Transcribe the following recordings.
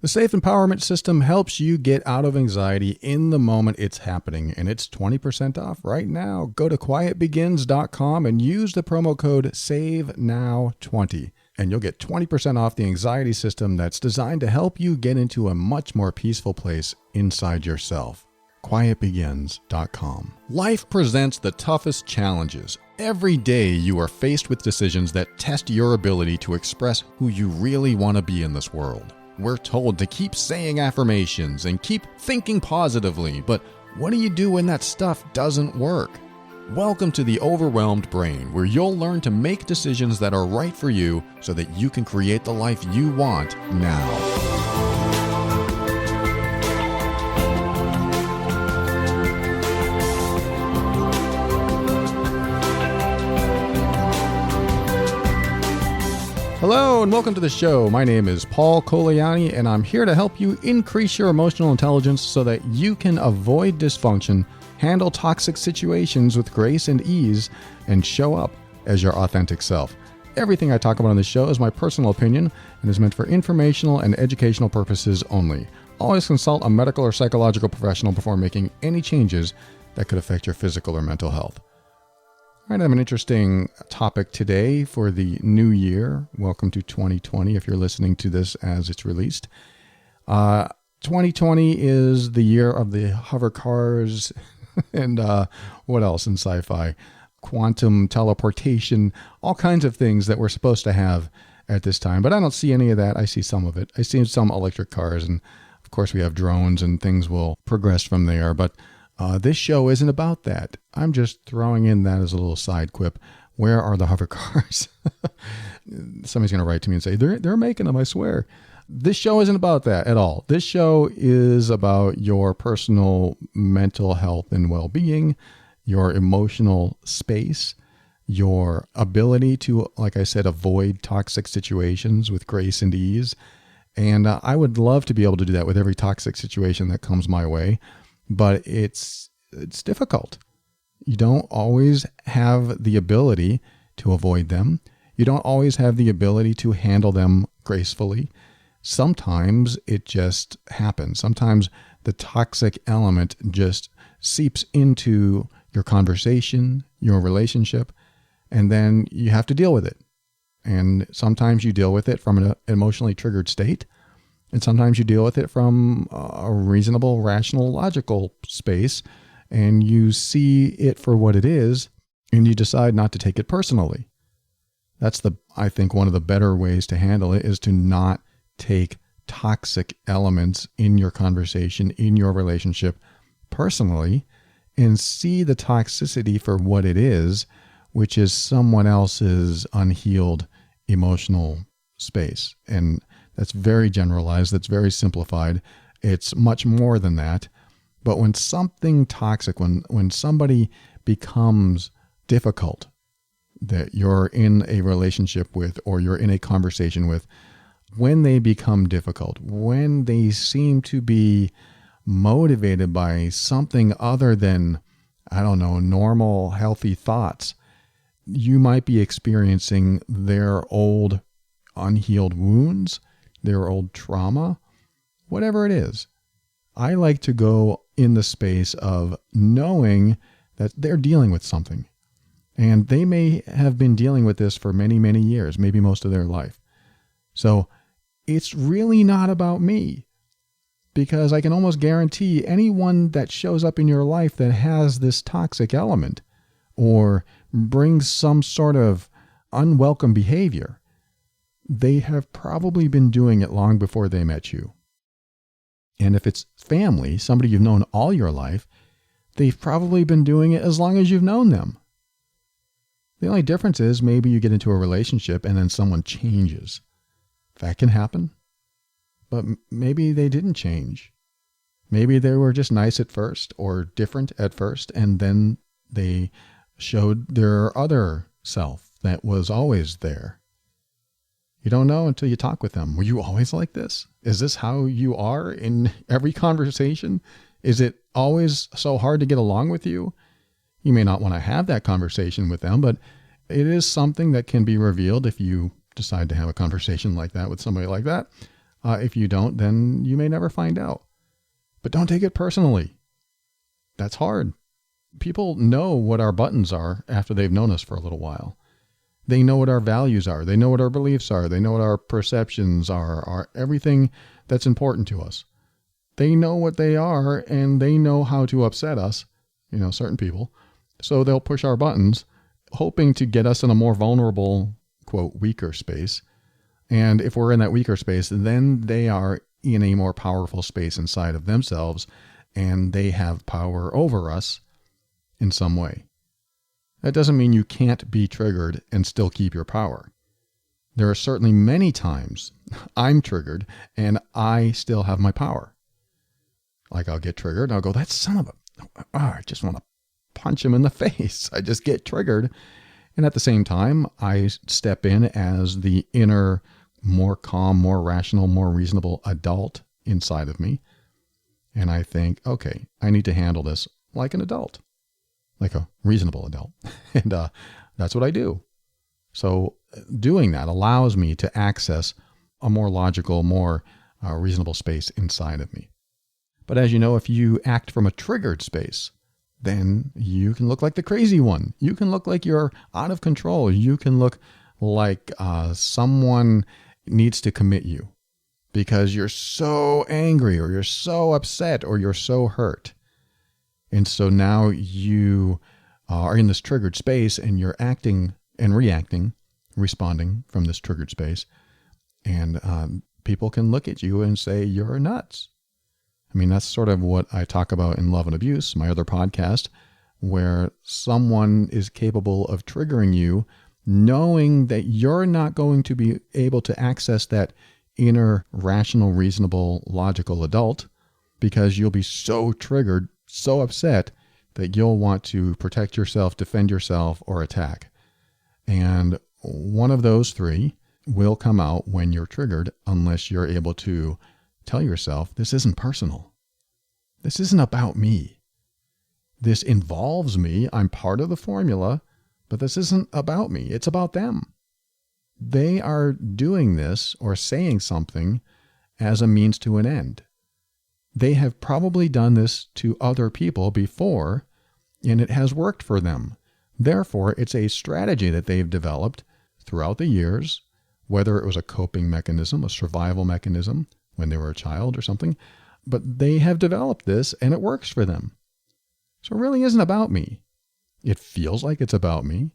The Safe Empowerment System helps you get out of anxiety in the moment it's happening, and it's 20% off right now. Go to quietbegins.com and use the promo code SAVENOW20, and you'll get 20% off the anxiety system that's designed to help you get into a much more peaceful place inside yourself. quietbegins.com. Life presents the toughest challenges. Every day you are faced with decisions that test your ability to express who you really want to be in this world. We're told to keep saying affirmations and keep thinking positively, but what do you do when that stuff doesn't work? Welcome to the Overwhelmed Brain, where you'll learn to make decisions that are right for you so that you can create the life you want now. Hello and welcome to the show. My name is Paul Coliani and I'm here to help you increase your emotional intelligence so that you can avoid dysfunction, handle toxic situations with grace and ease, and show up as your authentic self. Everything I talk about on this show is my personal opinion and is meant for informational and educational purposes only. Always consult a medical or psychological professional before making any changes that could affect your physical or mental health. All right, I have an interesting topic today for the new year. Welcome to 2020 if you're listening to this as it's released. 2020 is the year of the hover cars and what else in sci-fi? Quantum teleportation, all kinds of things that we're supposed to have at this time. But I don't see any of that. I see some of it. I see some electric cars, and of course we have drones and things will progress from there. But this show isn't about that. I'm just throwing in that as a little side quip. Where are the hover cars? Somebody's going to write to me and say, they're making them, I swear. This show isn't about that at all. This show is about your personal mental health and well-being, your emotional space, your ability to, like I said, avoid toxic situations with grace and ease. And I would love to be able to do that with every toxic situation that comes my way. But it's difficult. You don't always have the ability to avoid them. You don't always have the ability to handle them gracefully. Sometimes it just happens. Sometimes the toxic element just seeps into your conversation, your relationship, and then you have to deal with it. And sometimes you deal with it from an emotionally triggered state. And sometimes you deal with it from a reasonable, rational, logical space, and you see it for what it is, and you decide not to take it personally. That's I think one of the better ways to handle it is to not take toxic elements in your conversation, in your relationship personally, and see the toxicity for what it is, which is someone else's unhealed emotional space. And that's very generalized. That's very simplified. It's much more than that. But when something toxic, when somebody becomes difficult that you're in a relationship with or you're in a conversation with, when they become difficult, when they seem to be motivated by something other than, I don't know, normal, healthy thoughts, you might be experiencing their old unhealed wounds, their old trauma, whatever it is. I like to go in the space of knowing that they're dealing with something. And they may have been dealing with this for many, many years, maybe most of their life. So it's really not about me, because I can almost guarantee anyone that shows up in your life that has this toxic element or brings some sort of unwelcome behavior, they have probably been doing it long before they met you. And if it's family, somebody you've known all your life, they've probably been doing it as long as you've known them. The only difference is maybe you get into a relationship and then someone changes. That can happen. But maybe they didn't change. Maybe they were just nice at first or different at first, and then they showed their other self that was always there. You don't know until you talk with them. Were you always like this? Is this how you are in every conversation? Is it always so hard to get along with you? You may not want to have that conversation with them, but it is something that can be revealed if you decide to have a conversation like that with somebody like that. If you don't, then you may never find out. But don't take it personally. That's hard. People know what our buttons are after they've known us for a little while. They know what our values are. They know what our beliefs are. They know what our perceptions are everything that's important to us. They know what they are, and they know how to upset us, certain people. So they'll push our buttons, hoping to get us in a more vulnerable, quote, weaker space. And if we're in that weaker space, then they are in a more powerful space inside of themselves, and they have power over us in some way. That doesn't mean you can't be triggered and still keep your power. There are certainly many times I'm triggered and I still have my power. Like I'll get triggered and I'll go, that son of I just want to punch him in the face. I just get triggered. And at the same time, I step in as the inner, more calm, more rational, more reasonable adult inside of me. And I think, okay, I need to handle this like an adult, like a reasonable adult. And that's what I do. So doing that allows me to access a more logical, more reasonable space inside of me. But as you know, if you act from a triggered space, then you can look like the crazy one. You can look like you're out of control. You can look like someone needs to commit you because you're so angry or you're so upset or you're so hurt. And so now you are in this triggered space and you're acting and reacting, responding from this triggered space. And people can look at you and say, you're nuts. I mean, that's sort of what I talk about in Love and Abuse, my other podcast, where someone is capable of triggering you, knowing that you're not going to be able to access that inner, rational, reasonable, logical adult because you'll be so triggered, so upset that you'll want to protect yourself, defend yourself, or attack. And one of those three will come out when you're triggered unless you're able to tell yourself, this isn't personal. This isn't about me. This involves me. I'm part of the formula, but this isn't about me. It's about them. They are doing this or saying something as a means to an end. They have probably done this to other people before, and it has worked for them. Therefore, it's a strategy that they've developed throughout the years, whether it was a coping mechanism, a survival mechanism, when they were a child or something, but they have developed this and it works for them. So it really isn't about me. It feels like it's about me.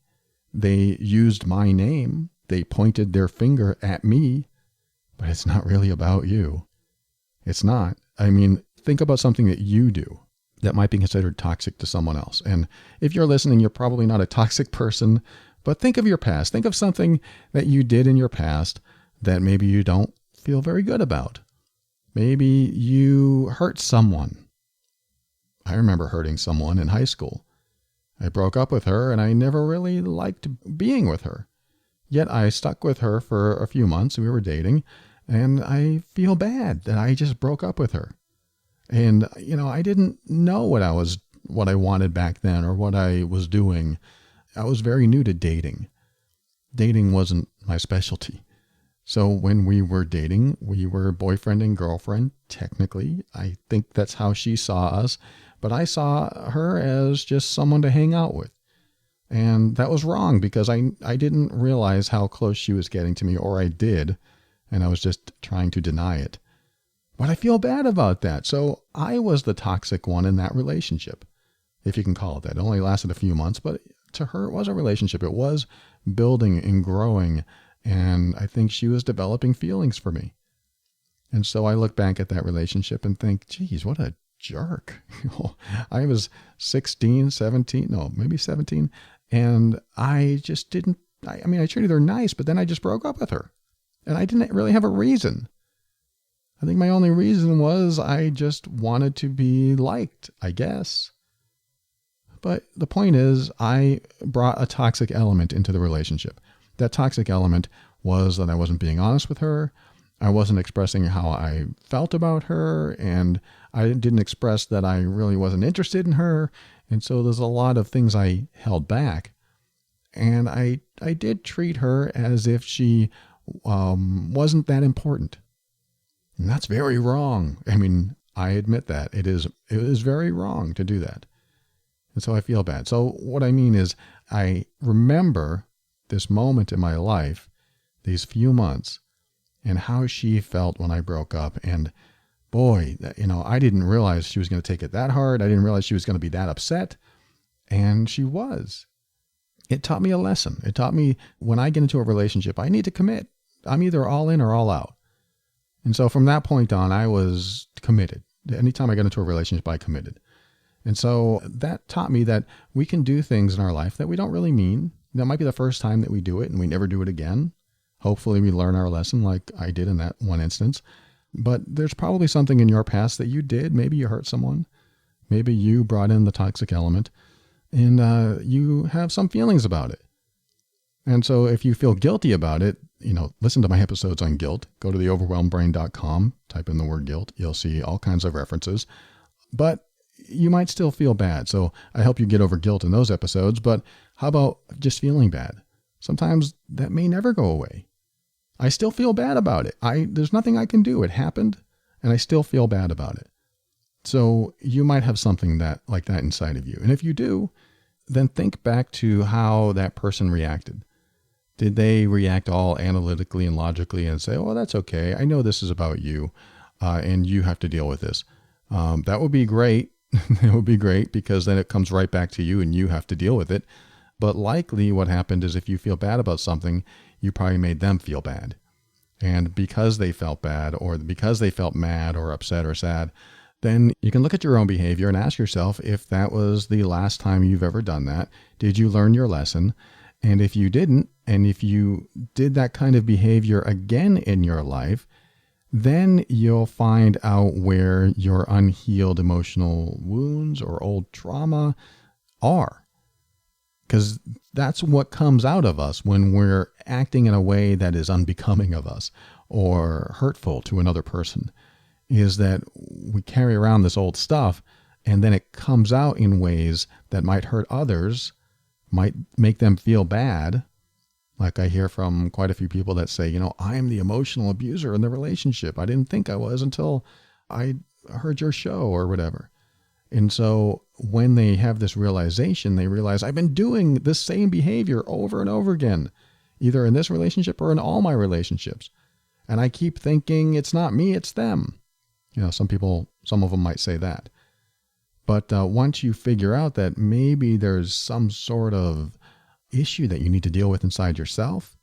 They used my name. They pointed their finger at me, but it's not really about you. It's not. I mean, think about something that you do that might be considered toxic to someone else. And if you're listening, you're probably not a toxic person, but think of your past. Think of something that you did in your past that maybe you don't feel very good about. Maybe you hurt someone. I remember hurting someone in high school. I broke up with her and I never really liked being with her. Yet I stuck with her for a few months. We were dating and I feel bad that I just broke up with her. And, I didn't know what I wanted back then or what I was doing. I was very new to dating. Dating wasn't my specialty. So when we were dating, we were boyfriend and girlfriend, technically. I think that's how she saw us. But I saw her as just someone to hang out with. And that was wrong because I didn't realize how close she was getting to me, or I did, and I was just trying to deny it. But I feel bad about that. So I was the toxic one in that relationship, if you can call it that. It only lasted a few months, but to her it was a relationship. It was building and growing. And I think she was developing feelings for me. And so I look back at that relationship and think, geez, what a jerk. I was 16, 17, no, maybe 17. And I just didn't, I treated her nice, but then I just broke up with her. And I didn't really have a reason. I think my only reason was I just wanted to be liked, I guess. But the point is, I brought a toxic element into the relationship. That toxic element was that I wasn't being honest with her. I wasn't expressing how I felt about her, and I didn't express that I really wasn't interested in her. And so there's a lot of things I held back. And I did treat her as if she wasn't that important. And that's very wrong. I mean, I admit that it is very wrong to do that. And so I feel bad. So what I mean is I remember this moment in my life, these few months, and how she felt when I broke up. And boy, I didn't realize she was going to take it that hard. I didn't realize she was going to be that upset. And she was. It taught me a lesson. It taught me when I get into a relationship, I need to commit. I'm either all in or all out. And so from that point on, I was committed. Anytime I got into a relationship, I committed. And so that taught me that we can do things in our life that we don't really mean. That might be the first time that we do it and we never do it again. Hopefully we learn our lesson like I did in that one instance. But there's probably something in your past that you did. Maybe you hurt someone. Maybe you brought in the toxic element and you have some feelings about it. And so if you feel guilty about it, listen to my episodes on guilt. Go to theoverwhelmedbrain.com, type in the word guilt. You'll see all kinds of references. But you might still feel bad. So I help you get over guilt in those episodes. But how about just feeling bad? Sometimes that may never go away. I still feel bad about it. There's nothing I can do. It happened, and I still feel bad about it. So you might have something like that inside of you. And if you do, then think back to how that person reacted. Did they react all analytically and logically and say, oh, that's okay. I know this is about you, and you have to deal with this. That would be great. It would be great because then it comes right back to you and you have to deal with it. But likely what happened is if you feel bad about something, you probably made them feel bad. And because they felt bad or because they felt mad or upset or sad, then you can look at your own behavior and ask yourself if that was the last time you've ever done that. Did you learn your lesson? And if you didn't, and if you did that kind of behavior again in your life, then you'll find out where your unhealed emotional wounds or old trauma are. Because that's what comes out of us when we're acting in a way that is unbecoming of us or hurtful to another person, is that we carry around this old stuff and then it comes out in ways that might hurt others, might make them feel bad. Like I hear from quite a few people that say, I'm the emotional abuser in the relationship. I didn't think I was until I heard your show or whatever. And so when they have this realization, they realize I've been doing this same behavior over and over again, either in this relationship or in all my relationships. And I keep thinking it's not me, it's them. Some of them might say that. But once you figure out that maybe there's some sort of issue that you need to deal with inside yourself,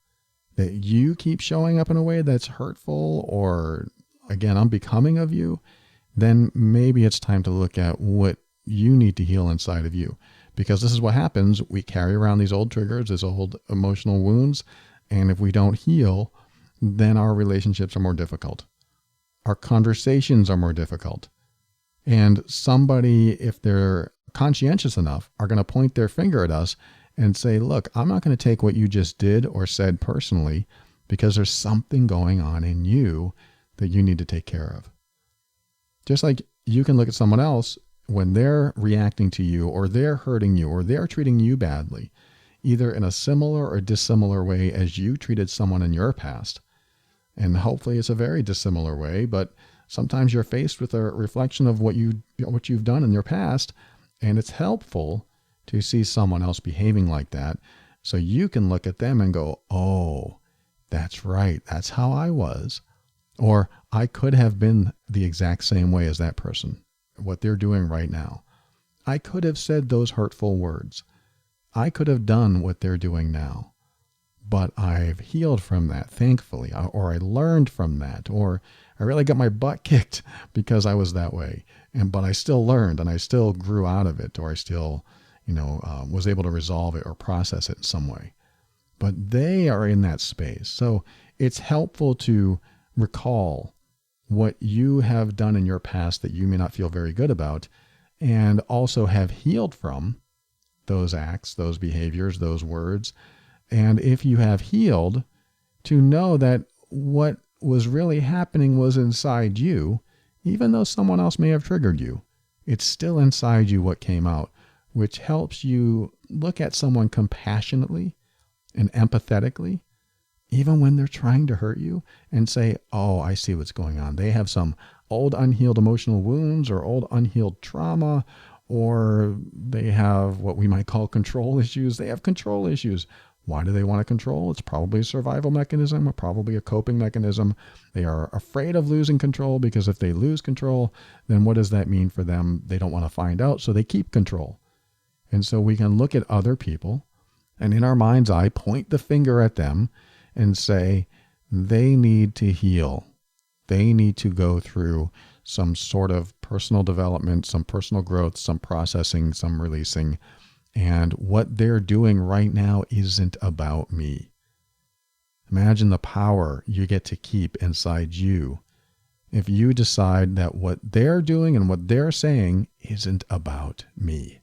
that you keep showing up in a way that's hurtful or, again, unbecoming of you, then maybe it's time to look at what you need to heal inside of you. Because this is what happens. We carry around these old triggers, these old emotional wounds, and if we don't heal, then our relationships are more difficult. Our conversations are more difficult. And somebody, if they're conscientious enough, are going to point their finger at us and say, look, I'm not going to take what you just did or said personally because there's something going on in you that you need to take care of. Just like you can look at someone else when they're reacting to you or they're hurting you or they're treating you badly, either in a similar or dissimilar way as you treated someone in your past. And hopefully it's a very dissimilar way, but sometimes you're faced with a reflection of what you've done in your past, and it's helpful to see someone else behaving like that so you can look at them and go, oh, that's right, that's how I was. Or I could have been the exact same way as that person, what they're doing right now. I could have said those hurtful words. I could have done what they're doing now. But I've healed from that, thankfully, or I learned from that, or I really got my butt kicked because I was that way. But I still learned and I still grew out of it, or I still, was able to resolve it or process it in some way. But they are in that space. So it's helpful to recall what you have done in your past that you may not feel very good about, and also have healed from those acts, those behaviors, those words. And if you have healed, to know that what was really happening was inside you, even though someone else may have triggered you, it's still inside you what came out, which helps you look at someone compassionately and empathetically even when they're trying to hurt you, and say, oh, I see what's going on. They have some old unhealed emotional wounds or old unhealed trauma, or they have what we might call control issues. They have control issues. Why do they want to control? It's probably a survival mechanism or probably a coping mechanism. They are afraid of losing control because if they lose control, then what does that mean for them? They don't want to find out, so they keep control. And so we can look at other people and in our mind's eye, point the finger at them and say, they need to heal. They need to go through some sort of personal development, some personal growth, some processing, some releasing. And what they're doing right now isn't about me. Imagine the power you get to keep inside you if you decide that what they're doing and what they're saying isn't about me.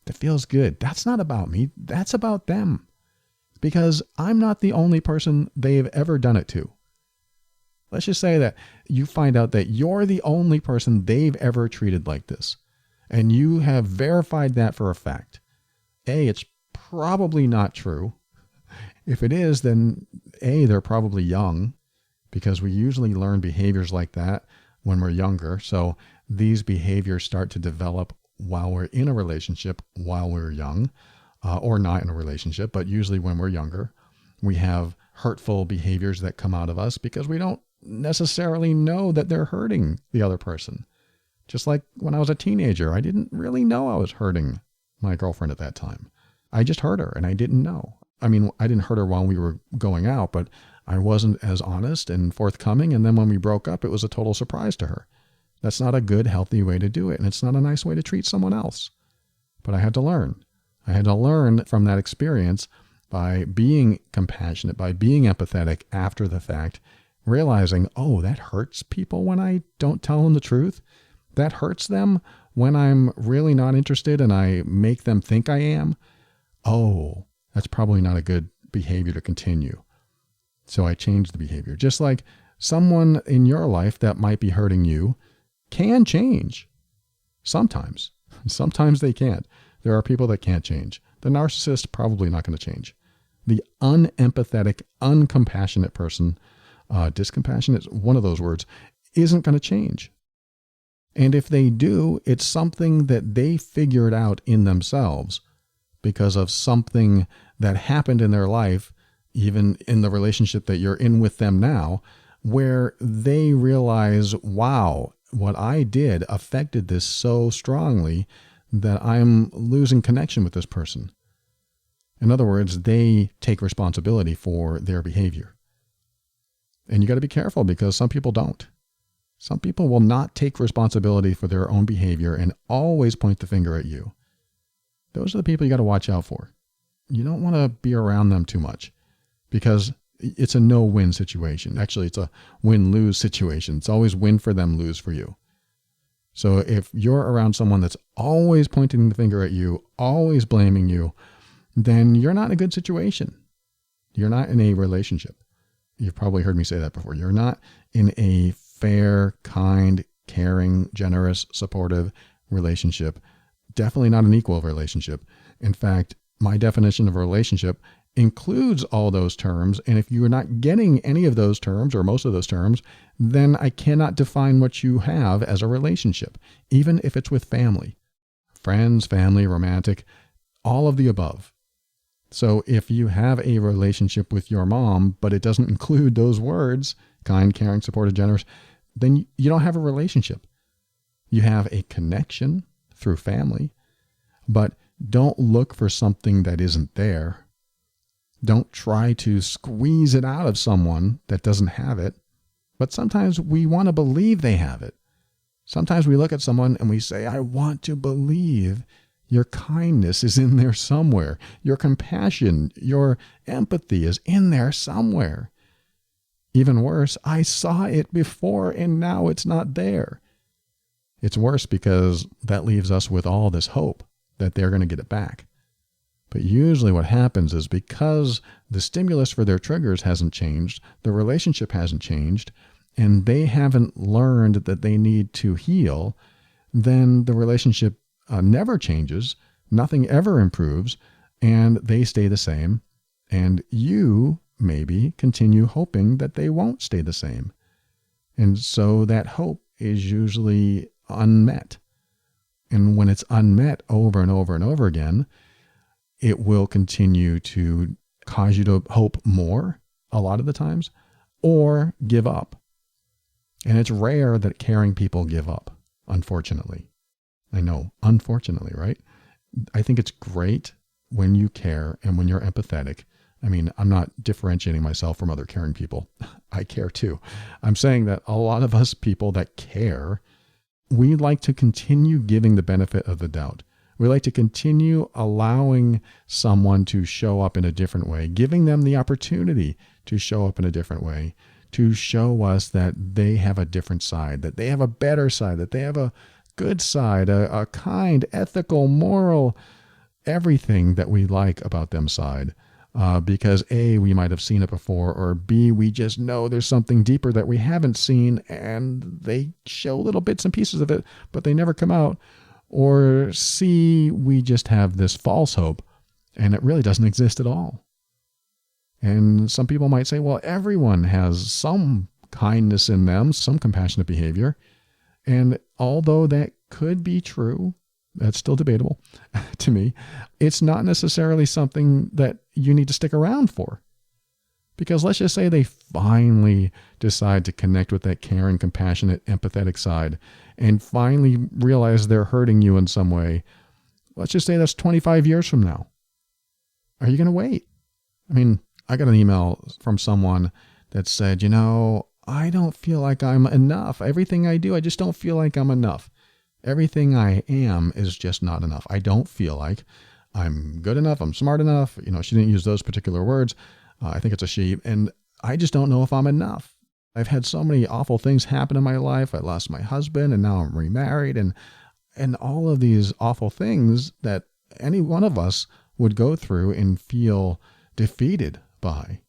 That feels good. That's not about me. That's about them. Because I'm not the only person they've ever done it to. Let's just say that you find out that you're the only person they've ever treated like this. And you have verified that for a fact. A, it's probably not true. If it is, then A, they're probably young, because we usually learn behaviors like that when we're younger. So these behaviors start to develop while we're in a relationship, while we're young, or not in a relationship, but usually when we're younger. We have hurtful behaviors that come out of us because we don't necessarily know that they're hurting the other person. Just like when I was a teenager, I didn't really know I was hurting my girlfriend at that time. I just hurt her and I didn't know. I mean, I didn't hurt her while we were going out, but I wasn't as honest and forthcoming. And then when we broke up, it was a total surprise to her. That's not a good, healthy way to do it. And it's not a nice way to treat someone else. But I had to learn. I had to learn from that experience by being compassionate, by being empathetic after the fact, realizing, oh, that hurts people when I don't tell them the truth. That hurts them when I'm really not interested and I make them think I am. Oh, that's probably not a good behavior to continue. So I changed the behavior. Just like someone in your life that might be hurting you can change. Sometimes. Sometimes they can't. There are people that can't change. The narcissist probably not going to change. The unempathetic, uncompassionate person, discompassionate, one of those words, isn't going to change. And if they do, it's something that they figured out in themselves because of something that happened in their life, even in the relationship that you're in with them now, where they realize, wow, what I did affected this so strongly that I'm losing connection with this person. In other words, they take responsibility for their behavior. And you got to be careful because some people don't. Some people will not take responsibility for their own behavior and always point the finger at you. Those are the people you got to watch out for. You don't want to be around them too much because it's a no-win situation. Actually, it's a win-lose situation. It's always win for them, lose for you. So if you're around someone that's always pointing the finger at you, always blaming you, then you're not in a good situation. You're not in a relationship. You've probably heard me say that before. You're not in a fair, kind, caring, generous, supportive relationship. Definitely not an equal relationship. In fact, my definition of a relationship includes all those terms. And if you are not getting any of those terms or most of those terms, then I cannot define what you have as a relationship, even if it's with family, friends, family, romantic, all of the above. So if you have a relationship with your mom, but it doesn't include those words, kind, caring, supportive, generous, then you don't have a relationship. You have a connection through family, but don't look for something that isn't there. Don't try to squeeze it out of someone that doesn't have it. But sometimes we want to believe they have it. Sometimes we look at someone and we say, I want to believe your kindness is in there somewhere. Your compassion, your empathy is in there somewhere. Even worse, I saw it before and now it's not there. It's worse because that leaves us with all this hope that they're going to get it back. But usually what happens is because the stimulus for their triggers hasn't changed, the relationship hasn't changed, and they haven't learned that they need to heal, then the relationship never changes, nothing ever improves, and they stay the same. And you maybe continue hoping that they won't stay the same. And so that hope is usually unmet. And when it's unmet over and over and over again, it will continue to cause you to hope more a lot of the times, or give up. And it's rare that caring people give up, unfortunately. I know, unfortunately, right? I think it's great when you care and when you're empathetic. I mean, I'm not differentiating myself from other caring people. I care too. I'm saying that a lot of us people that care, we like to continue giving the benefit of the doubt. We like to continue allowing someone to show up in a different way, giving them the opportunity to show up in a different way, to show us that they have a different side, that they have a better side, that they have a good side, a kind, ethical, moral, everything that we like about them side. Because A, we might have seen it before, or B, we just know there's something deeper that we haven't seen, and they show little bits and pieces of it, but they never come out. Or C, we just have this false hope, and it really doesn't exist at all. And some people might say, well, everyone has some kindness in them, some compassionate behavior. And although that could be true, that's still debatable to me, it's not necessarily something that you need to stick around for. Because let's just say they finally decide to connect with that caring, compassionate, empathetic side and finally realize they're hurting you in some way. Let's just say that's 25 years from now. Are you going to wait? I mean, I got an email from someone that said, I don't feel like I'm enough. Everything I do, I just don't feel like I'm enough. Everything I am is just not enough. I don't feel like I'm good enough. I'm smart enough. She didn't use those particular words. I think it's a she. And I just don't know if I'm enough. I've had so many awful things happen in my life. I lost my husband and now I'm remarried and all of these awful things that any one of us would go through and feel defeated by,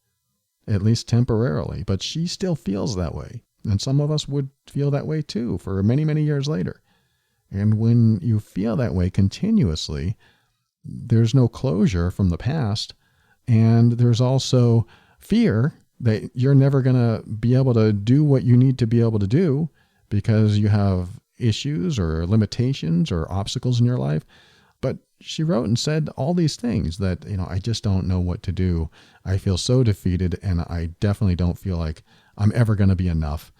at least temporarily. But she still feels that way. And some of us would feel that way too for many, many years later. And when you feel that way continuously, there's no closure from the past. And there's also fear that you're never going to be able to do what you need to be able to do because you have issues or limitations or obstacles in your life. But she wrote and said all these things that, I just don't know what to do. I feel so defeated and I definitely don't feel like I'm ever going to be enough.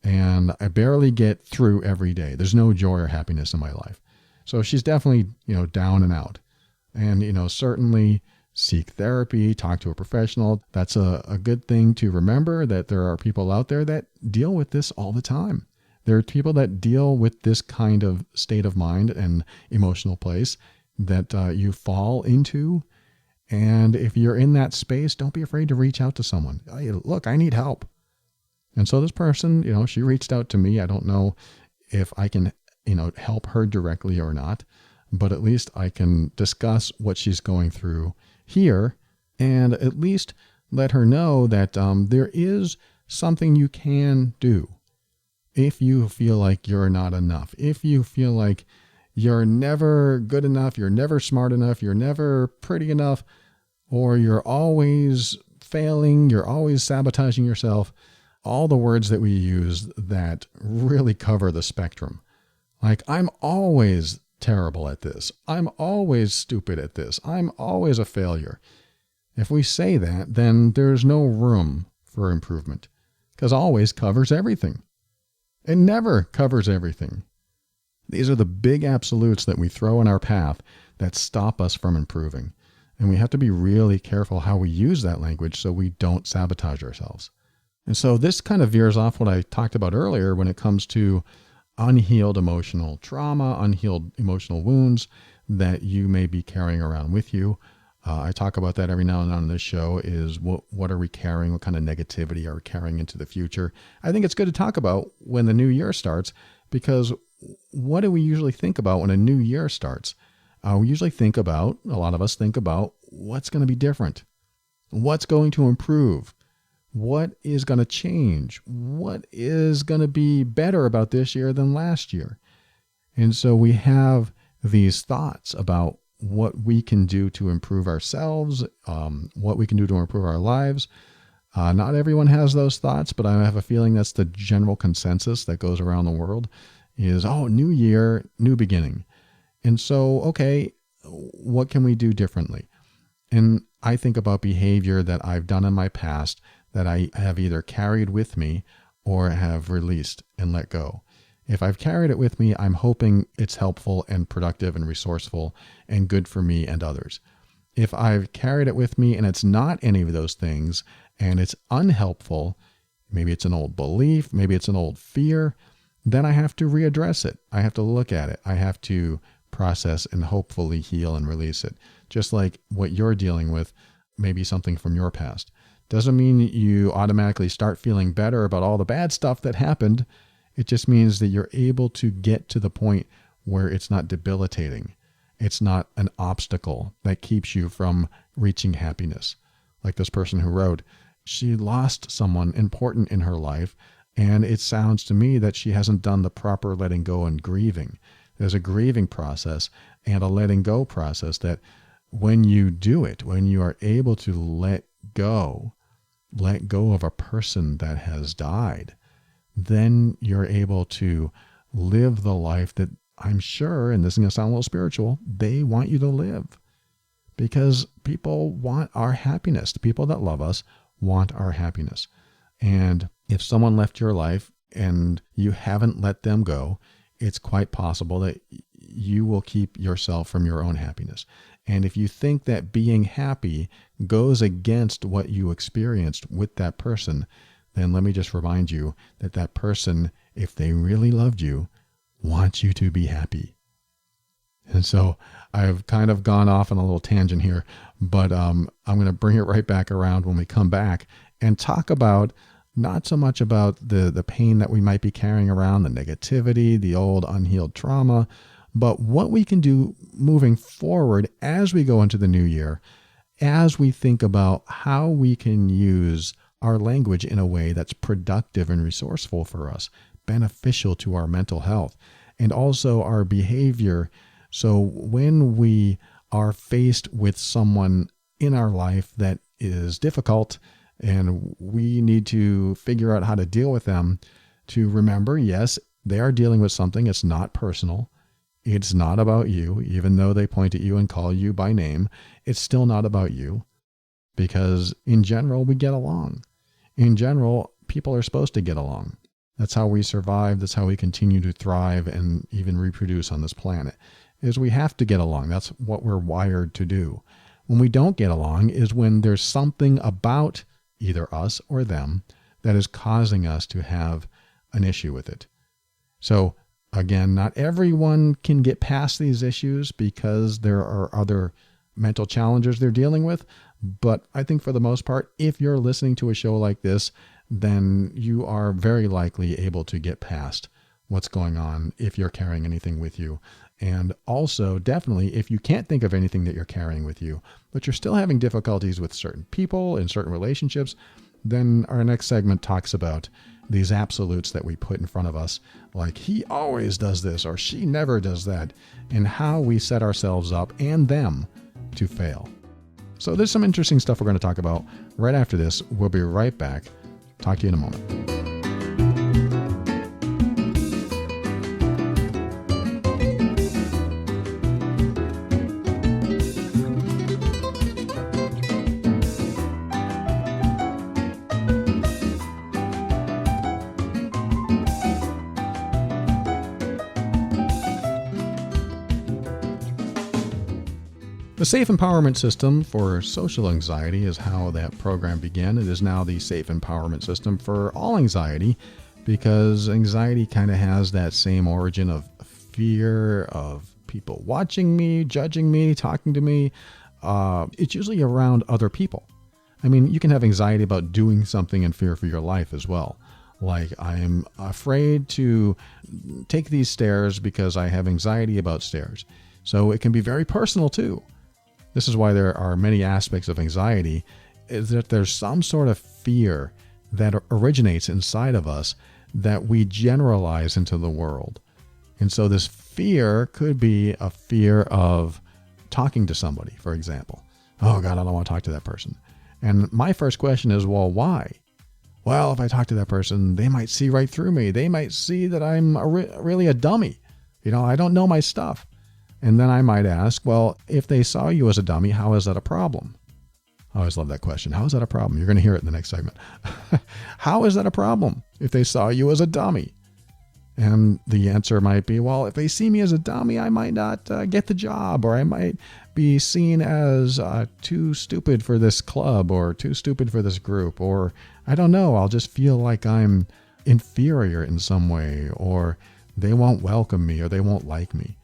And I barely get through every day. There's no joy or happiness in my life. So she's definitely, down and out. And, certainly seek therapy, talk to a professional. That's a good thing to remember, that there are people out there that deal with this all the time. There are people that deal with this kind of state of mind and emotional place that you fall into. And if you're in that space, don't be afraid to reach out to someone. Hey, look, I need help. And so this person, she reached out to me. I don't know if I can, help her directly or not, but at least I can discuss what she's going through here and at least let her know that there is something you can do if you feel like you're not enough, if you feel like you're never good enough, you're never smart enough, you're never pretty enough, or you're always failing, you're always sabotaging yourself. All the words that we use that really cover the spectrum. Like, I'm always terrible at this. I'm always stupid at this. I'm always a failure. If we say that, then there's no room for improvement, because always covers everything. It never covers everything. These are the big absolutes that we throw in our path that stop us from improving. And we have to be really careful how we use that language so we don't sabotage ourselves. And so this kind of veers off what I talked about earlier when it comes to unhealed emotional trauma, unhealed emotional wounds that you may be carrying around with you. I talk about that every now and then on this show, is what are we carrying? What kind of negativity are we carrying into the future? I think it's good to talk about when the new year starts, because what do we usually think about when a new year starts? We usually think about, a lot of us think about, what's going to be different? What's going to improve? What is going to change? What is going to be better about this year than last year? And so we have these thoughts about what we can do to improve ourselves, what we can do to improve our lives. Not everyone has those thoughts, but I have a feeling that's the general consensus that goes around the world is, oh, new year, new beginning. And so, okay, what can we do differently? And I think about behavior that I've done in my past that I have either carried with me or have released and let go. If I've carried it with me, I'm hoping it's helpful and productive and resourceful and good for me and others. If I've carried it with me and it's not any of those things and it's unhelpful, maybe it's an old belief, maybe it's an old fear, then I have to readdress it. I have to look at it. I have to process and hopefully heal and release it. Just like what you're dealing with, maybe something from your past. Doesn't mean you automatically start feeling better about all the bad stuff that happened. It just means that you're able to get to the point where it's not debilitating. It's not an obstacle that keeps you from reaching happiness. Like this person who wrote, she lost someone important in her life, and it sounds to me that she hasn't done the proper letting go and grieving. There's a grieving process and a letting go process that when you do it, when you are able to let go of a person that has died, then you're able to live the life that I'm sure, and this is going to sound a little spiritual, they want you to live. Because people want our happiness. The people that love us want our happiness. And if someone left your life and you haven't let them go, it's quite possible that you will keep yourself from your own happiness. And if you think that being happy goes against what you experienced with that person, then let me just remind you that that person, if they really loved you, wants you to be happy. And so I've kind of gone off on a little tangent here, but I'm going to bring it right back around when we come back and talk about not so much about the pain that we might be carrying around, the negativity, the old unhealed trauma, but what we can do moving forward as we go into the new year, as we think about how we can use our language in a way that's productive and resourceful for us, beneficial to our mental health, and also our behavior. So when we are faced with someone in our life that is difficult and we need to figure out how to deal with them, to remember, yes, they are dealing with something. It's not personal. It's not about you. Even though they point at you and call you by name, it's still not about you, because in general, we get along. In general, people are supposed to get along. That's how we survive. That's how we continue to thrive and even reproduce on this planet, is we have to get along. That's what we're wired to do. When we don't get along is when there's something about either us or them that is causing us to have an issue with it. So again, not everyone can get past these issues because there are other mental challenges they're dealing with. But I think for the most part, if you're listening to a show like this, then you are very likely able to get past what's going on if you're carrying anything with you. And also, definitely, if you can't think of anything that you're carrying with you, but you're still having difficulties with certain people in certain relationships, then our next segment talks about these absolutes that we put in front of us, like he always does this or she never does that, and how we set ourselves up and them to fail. So there's some interesting stuff we're going to talk about right after this. We'll be right back. Talk to you in a moment. The Safe Empowerment System for Social Anxiety is how that program began. It is now the Safe Empowerment System for all anxiety, because anxiety kind of has that same origin of fear of people watching me, judging me, talking to me. It's usually around other people. I mean, you can have anxiety about doing something and fear for your life as well. Like, I'm afraid to take these stairs because I have anxiety about stairs. So it can be very personal too. This is why there are many aspects of anxiety, is that there's some sort of fear that originates inside of us that we generalize into the world. And so this fear could be a fear of talking to somebody, for example. Oh God, I don't want to talk to that person. And my first question is, well, why? Well, if I talk to that person, they might see right through me. They might see that I'm really a dummy. I don't know my stuff. And then I might ask, well, if they saw you as a dummy, how is that a problem? I always love that question. How is that a problem? You're going to hear it in the next segment. How is that a problem if they saw you as a dummy? And the answer might be, well, if they see me as a dummy, I might not get the job, or I might be seen as too stupid for this club or too stupid for this group, or I don't know, I'll just feel like I'm inferior in some way, or they won't welcome me, or they won't like me.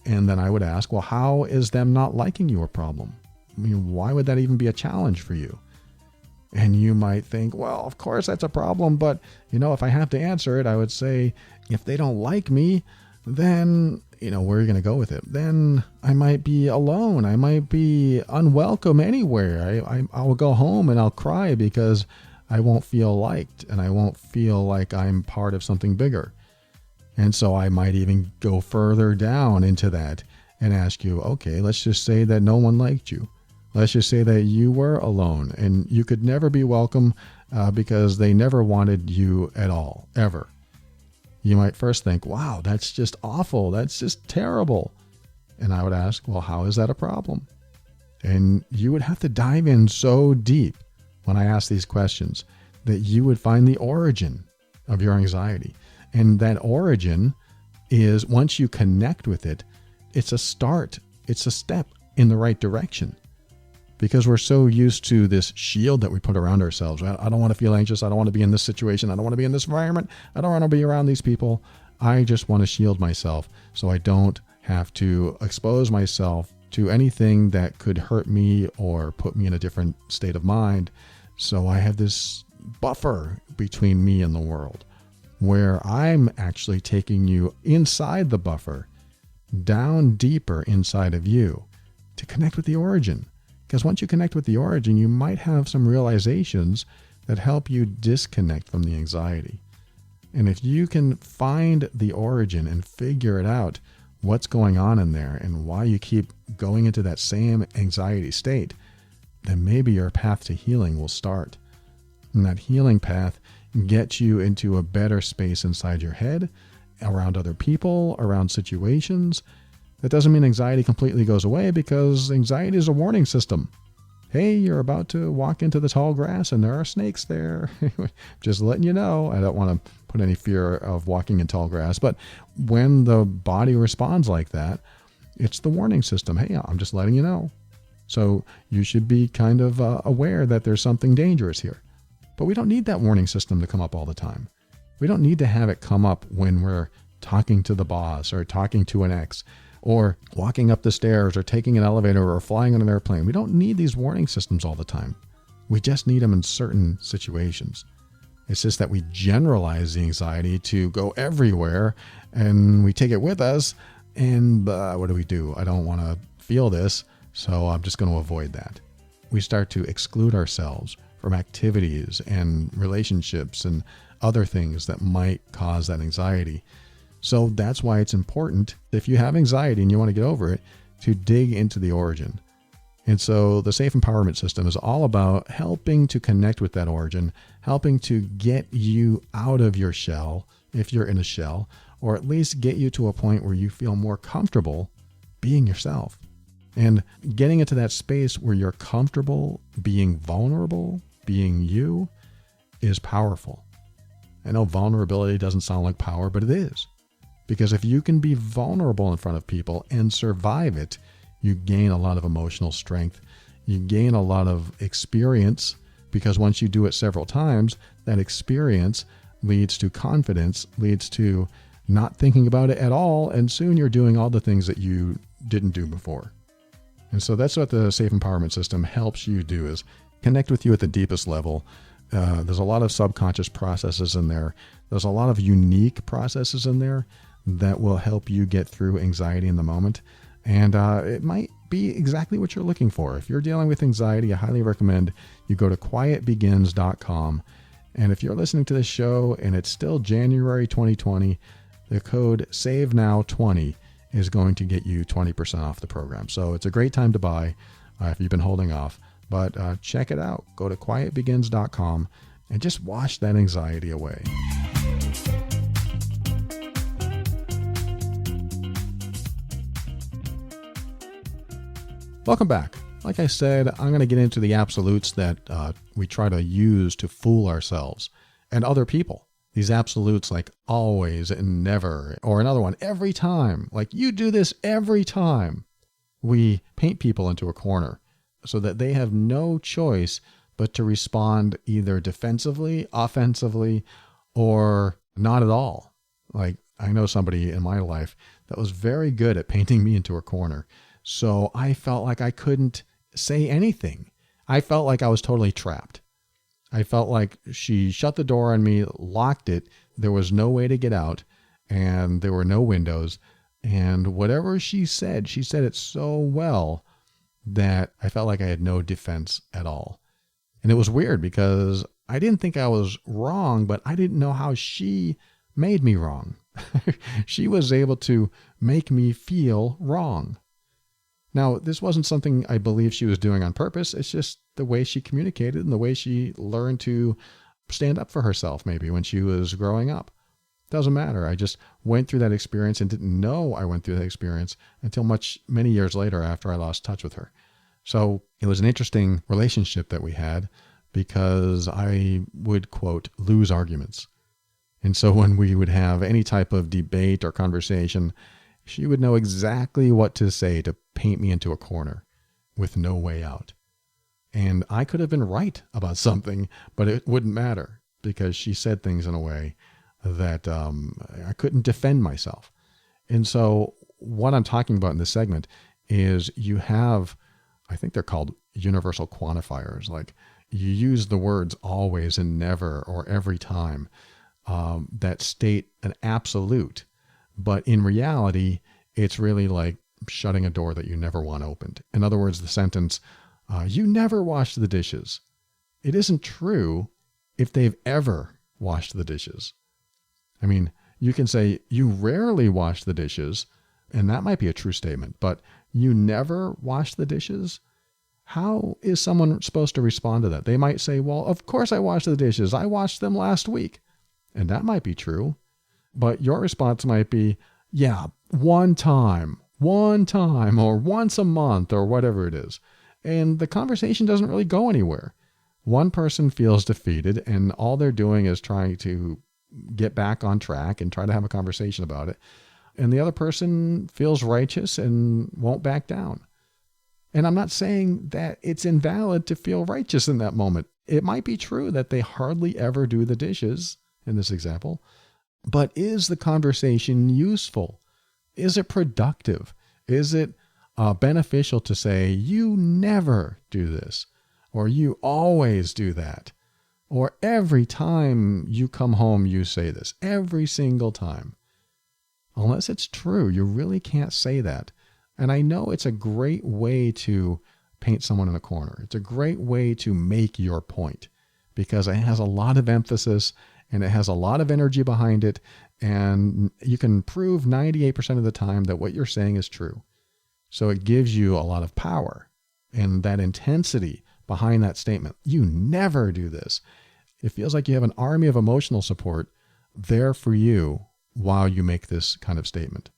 And then I would ask, well, how is them not liking you a problem? I mean, why would that even be a challenge for you? And you might think, well, of course that's a problem, but if I have to answer it, I would say, if they don't like me, then, where are you going to go with it? Then I might be alone. I might be unwelcome anywhere. I'll go home and I'll cry because I won't feel liked and I won't feel like I'm part of something bigger. And so I might even go further down into that and ask you, okay, let's just say that no one liked you. Let's just say that you were alone and you could never be welcome because they never wanted you at all, ever. You might first think, wow, that's just awful. That's just terrible. And I would ask, well, how is that a problem? And you would have to dive in so deep when I ask these questions that you would find the origin of your anxiety. And that origin is, once you connect with it, it's a start. It's a step in the right direction. Because we're so used to this shield that we put around ourselves. I don't want to feel anxious. I don't want to be in this situation. I don't want to be in this environment. I don't want to be around these people. I just want to shield myself so I don't have to expose myself to anything that could hurt me or put me in a different state of mind. So I have this buffer between me and the world where I'm actually taking you inside the buffer, down deeper inside of you to connect with the origin. Because once you connect with the origin, you might have some realizations that help you disconnect from the anxiety. And if you can find the origin and figure it out, what's going on in there and why you keep going into that same anxiety state, then maybe your path to healing will start. And that healing path gets you into a better space inside your head, around other people, around situations. That doesn't mean anxiety completely goes away, because anxiety is a warning system. Hey, you're about to walk into the tall grass and there are snakes there. Just letting you know. I don't want to put any fear of walking in tall grass, but when the body responds like that, it's the warning system. Hey, I'm just letting you know. So you should be kind of aware that there's something dangerous here. But we don't need that warning system to come up all the time. We don't need to have it come up when we're talking to the boss or talking to an ex, or walking up the stairs, or taking an elevator, or flying on an airplane. We don't need these warning systems all the time. We just need them in certain situations. It's just that we generalize the anxiety to go everywhere, and we take it with us, and what do? I don't want to feel this, so I'm just going to avoid that. We start to exclude ourselves from activities and relationships and other things that might cause that anxiety. So that's why it's important, if you have anxiety and you want to get over it, to dig into the origin. And so the Safe Empowerment System is all about helping to connect with that origin, helping to get you out of your shell, if you're in a shell, or at least get you to a point where you feel more comfortable being yourself. And getting into that space where you're comfortable being vulnerable, being you, is powerful. I know vulnerability doesn't sound like power, but it is. Because if you can be vulnerable in front of people and survive it, you gain a lot of emotional strength. You gain a lot of experience, because once you do it several times, that experience leads to confidence, leads to not thinking about it at all, and soon you're doing all the things that you didn't do before. And so that's what the Safe Empowerment System helps you do, is connect with you at the deepest level. There's a lot of subconscious processes in there. There's a lot of unique processes in there that will help you get through anxiety in the moment. And it might be exactly what you're looking for. If you're dealing with anxiety, I highly recommend you go to quietbegins.com. And if you're listening to this show and it's still January 2020, the code SAVENOW20 is going to get you 20% off the program. So it's a great time to buy if you've been holding off. But check it out. Go to quietbegins.com and just wash that anxiety away. Welcome back. Like I said, I'm going to get into the absolutes that we try to use to fool ourselves and other people. These absolutes like always and never, or another one, every time. Like you do this every time. We paint people into a corner so that they have no choice but to respond either defensively, offensively, or not at all. Like I know somebody in my life that was very good at painting me into a corner. So I felt like I couldn't say anything. I felt like I was totally trapped. I felt like she shut the door on me, locked it. There was no way to get out, and there were no windows. And whatever she said it so well that I felt like I had no defense at all. And it was weird because I didn't think I was wrong, but I didn't know how she made me wrong. She was able to make me feel wrong. Now, this wasn't something I believe she was doing on purpose. It's just the way she communicated and the way she learned to stand up for herself maybe when she was growing up. Doesn't matter. I just went through that experience and didn't know I went through that experience until many years later after I lost touch with her. So it was an interesting relationship that we had because I would, quote, lose arguments. And so when we would have any type of debate or conversation, she would know exactly what to say to paint me into a corner with no way out. And I could have been right about something, but it wouldn't matter because she said things in a way that I couldn't defend myself. And so what I'm talking about in this segment is you have, I think they're called universal quantifiers. Like you use the words always and never or every time that state an absolute. But in reality, it's really like shutting a door that you never want opened. In other words, the sentence, you never wash the dishes. It isn't true if they've ever washed the dishes. I mean, you can say you rarely wash the dishes, and that might be a true statement, but you never wash the dishes? How is someone supposed to respond to that? They might say, well, of course I wash the dishes. I washed them last week. And that might be true. But your response might be, yeah, one time, or once a month, or whatever it is. And the conversation doesn't really go anywhere. One person feels defeated, and all they're doing is trying to get back on track and try to have a conversation about it. And the other person feels righteous and won't back down. And I'm not saying that it's invalid to feel righteous in that moment. It might be true that they hardly ever do the dishes in this example. But is the conversation useful? Is it productive? Is it beneficial to say, you never do this, or you always do that, or every time you come home, you say this, every single time? Unless it's true, you really can't say that. And I know it's a great way to paint someone in a corner. It's a great way to make your point because it has a lot of emphasis and it has a lot of energy behind it. And you can prove 98% of the time that what you're saying is true. So it gives you a lot of power and that intensity behind that statement. You never do this. It feels like you have an army of emotional support there for you while you make this kind of statement.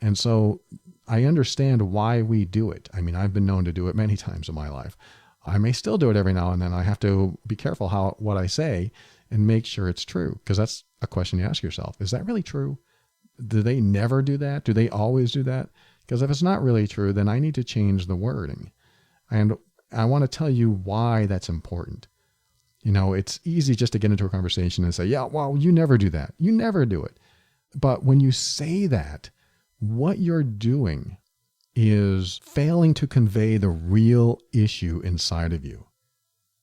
And so I understand why we do it. I mean, I've been known to do it many times in my life. I may still do it every now and then. I have to be careful what I say and make sure it's true, because that's a question you ask yourself. Is that really true? Do they never do that? Do they always do that? Because if it's not really true, then I need to change the wording. And I want to tell you why that's important. You know, it's easy just to get into a conversation and say, yeah, well, you never do that. You never do it. But when you say that, what you're doing is failing to convey the real issue inside of you,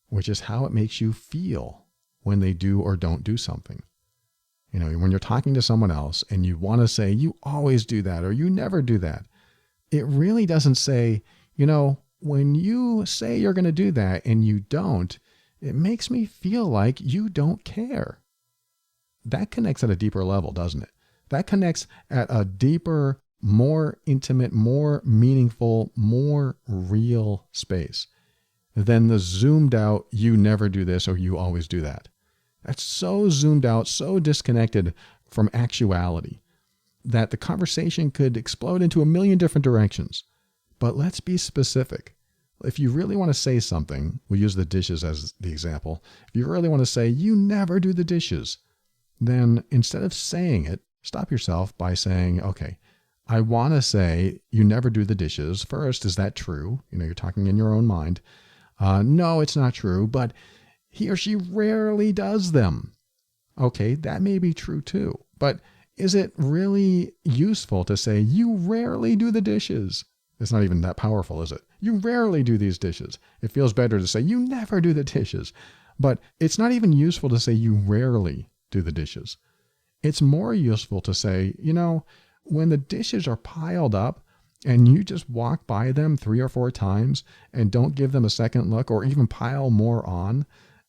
which is how it makes you feel when they do or don't do something. You know, when you're talking to someone else and you want to say, you always do that, or you never do that, it really doesn't say, you know, when you say you're going to do that and you don't, it makes me feel like you don't care. That connects at a deeper level, doesn't it? That connects at a deeper, more intimate, more meaningful, more real space. than the zoomed out, you never do this or you always do that. That's so zoomed out, so disconnected from actuality that the conversation could explode into a million different directions. But let's be specific. If you really want to say something, we'll use the dishes as the example. If you really want to say, you never do the dishes, then instead of saying it, stop yourself by saying, okay, I want to say you never do the dishes. First, is that true? You're talking in your own mind. No, it's not true, but he or she rarely does them. Okay, that may be true too, but is it really useful to say you rarely do the dishes? It's not even that powerful, is it? You rarely do these dishes. It feels better to say you never do the dishes, but it's not even useful to say you rarely do the dishes. It's more useful to say, when the dishes are piled up and you just walk by them 3 or 4 times and don't give them a second look or even pile more on,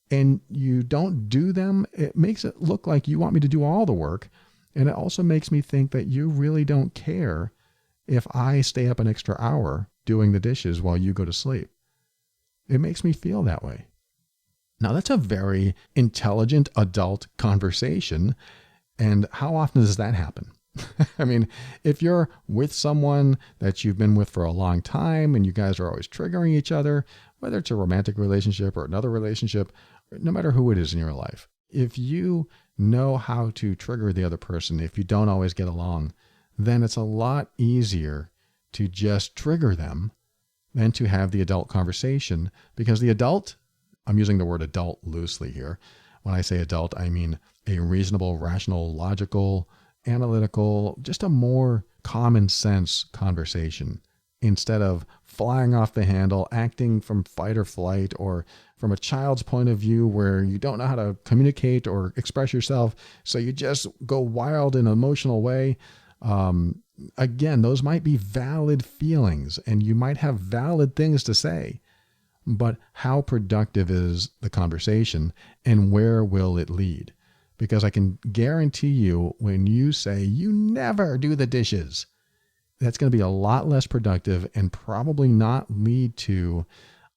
and you don't do them, it makes it look like you want me to do all the work. And it also makes me think that you really don't care if I stay up an extra hour doing the dishes while you go to sleep. It makes me feel that way. Now, that's a very intelligent adult conversation. And how often does that happen? I mean, if you're with someone that you've been with for a long time and you guys are always triggering each other, whether it's a romantic relationship or another relationship, no matter who it is in your life, if you know how to trigger the other person, if you don't always get along, then it's a lot easier to just trigger them than to have the adult conversation. Because the adult, I'm using the word adult loosely here. When I say adult, I mean a reasonable, rational, logical, analytical, just a more common sense conversation instead of flying off the handle, acting from fight or flight, or from a child's point of view where you don't know how to communicate or express yourself. So you just go wild in an emotional way. Again, those might be valid feelings and you might have valid things to say, but how productive is the conversation and where will it lead? Because I can guarantee you when you say you never do the dishes, that's going to be a lot less productive and probably not lead to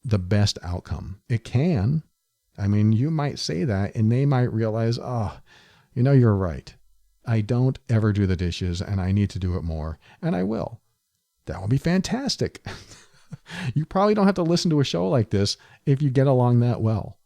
the best outcome. It can. I mean, you might say that and they might realize, you're right. I don't ever do the dishes and I need to do it more. And I will. That will be fantastic. You probably don't have to listen to a show like this if you get along that well.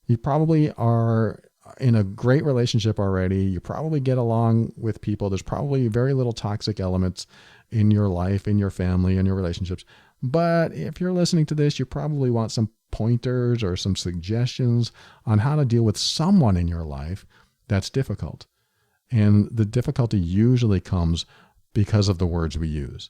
You probably are in a great relationship already. You probably get along with people. There's probably very little toxic elements in your life, in your family, in your relationships. But if you're listening to this, you probably want some pointers or some suggestions on how to deal with someone in your life that's difficult. And the difficulty usually comes because of the words we use.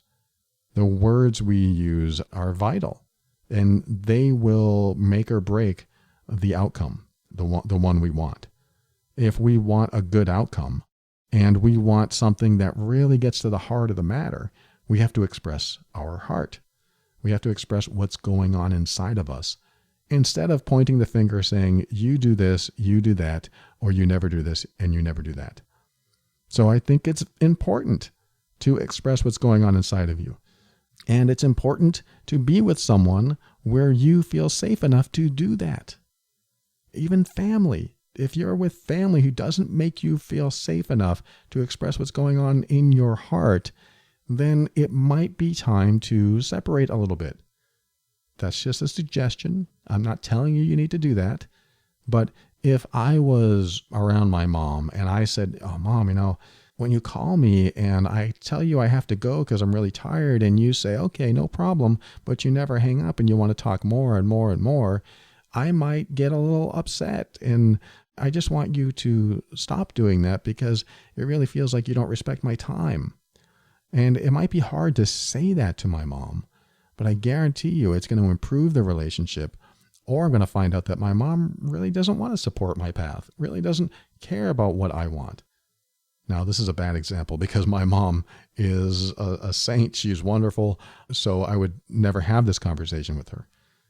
The words we use are vital, and they will make or break the outcome, the one we want. If we want a good outcome and we want something that really gets to the heart of the matter, we have to express our heart. We have to express what's going on inside of us instead of pointing the finger saying, you do this, you do that, or you never do this and you never do that. So I think it's important to express what's going on inside of you. And it's important to be with someone where you feel safe enough to do that. Even family. If you're with family who doesn't make you feel safe enough to express what's going on in your heart, then it might be time to separate a little bit. That's just a suggestion. I'm not telling you need to do that. But if I was around my mom and I said, oh, Mom, when you call me and I tell you I have to go because I'm really tired and you say, okay, no problem, but you never hang up and you want to talk more and more and more, I might get a little upset. And I just want you to stop doing that because it really feels like you don't respect my time. And it might be hard to say that to my mom, but I guarantee you it's going to improve the relationship. Or I'm going to find out that my mom really doesn't want to support my path, really doesn't care about what I want. Now, this is a bad example because my mom is a saint. She's wonderful. So I would never have this conversation with her.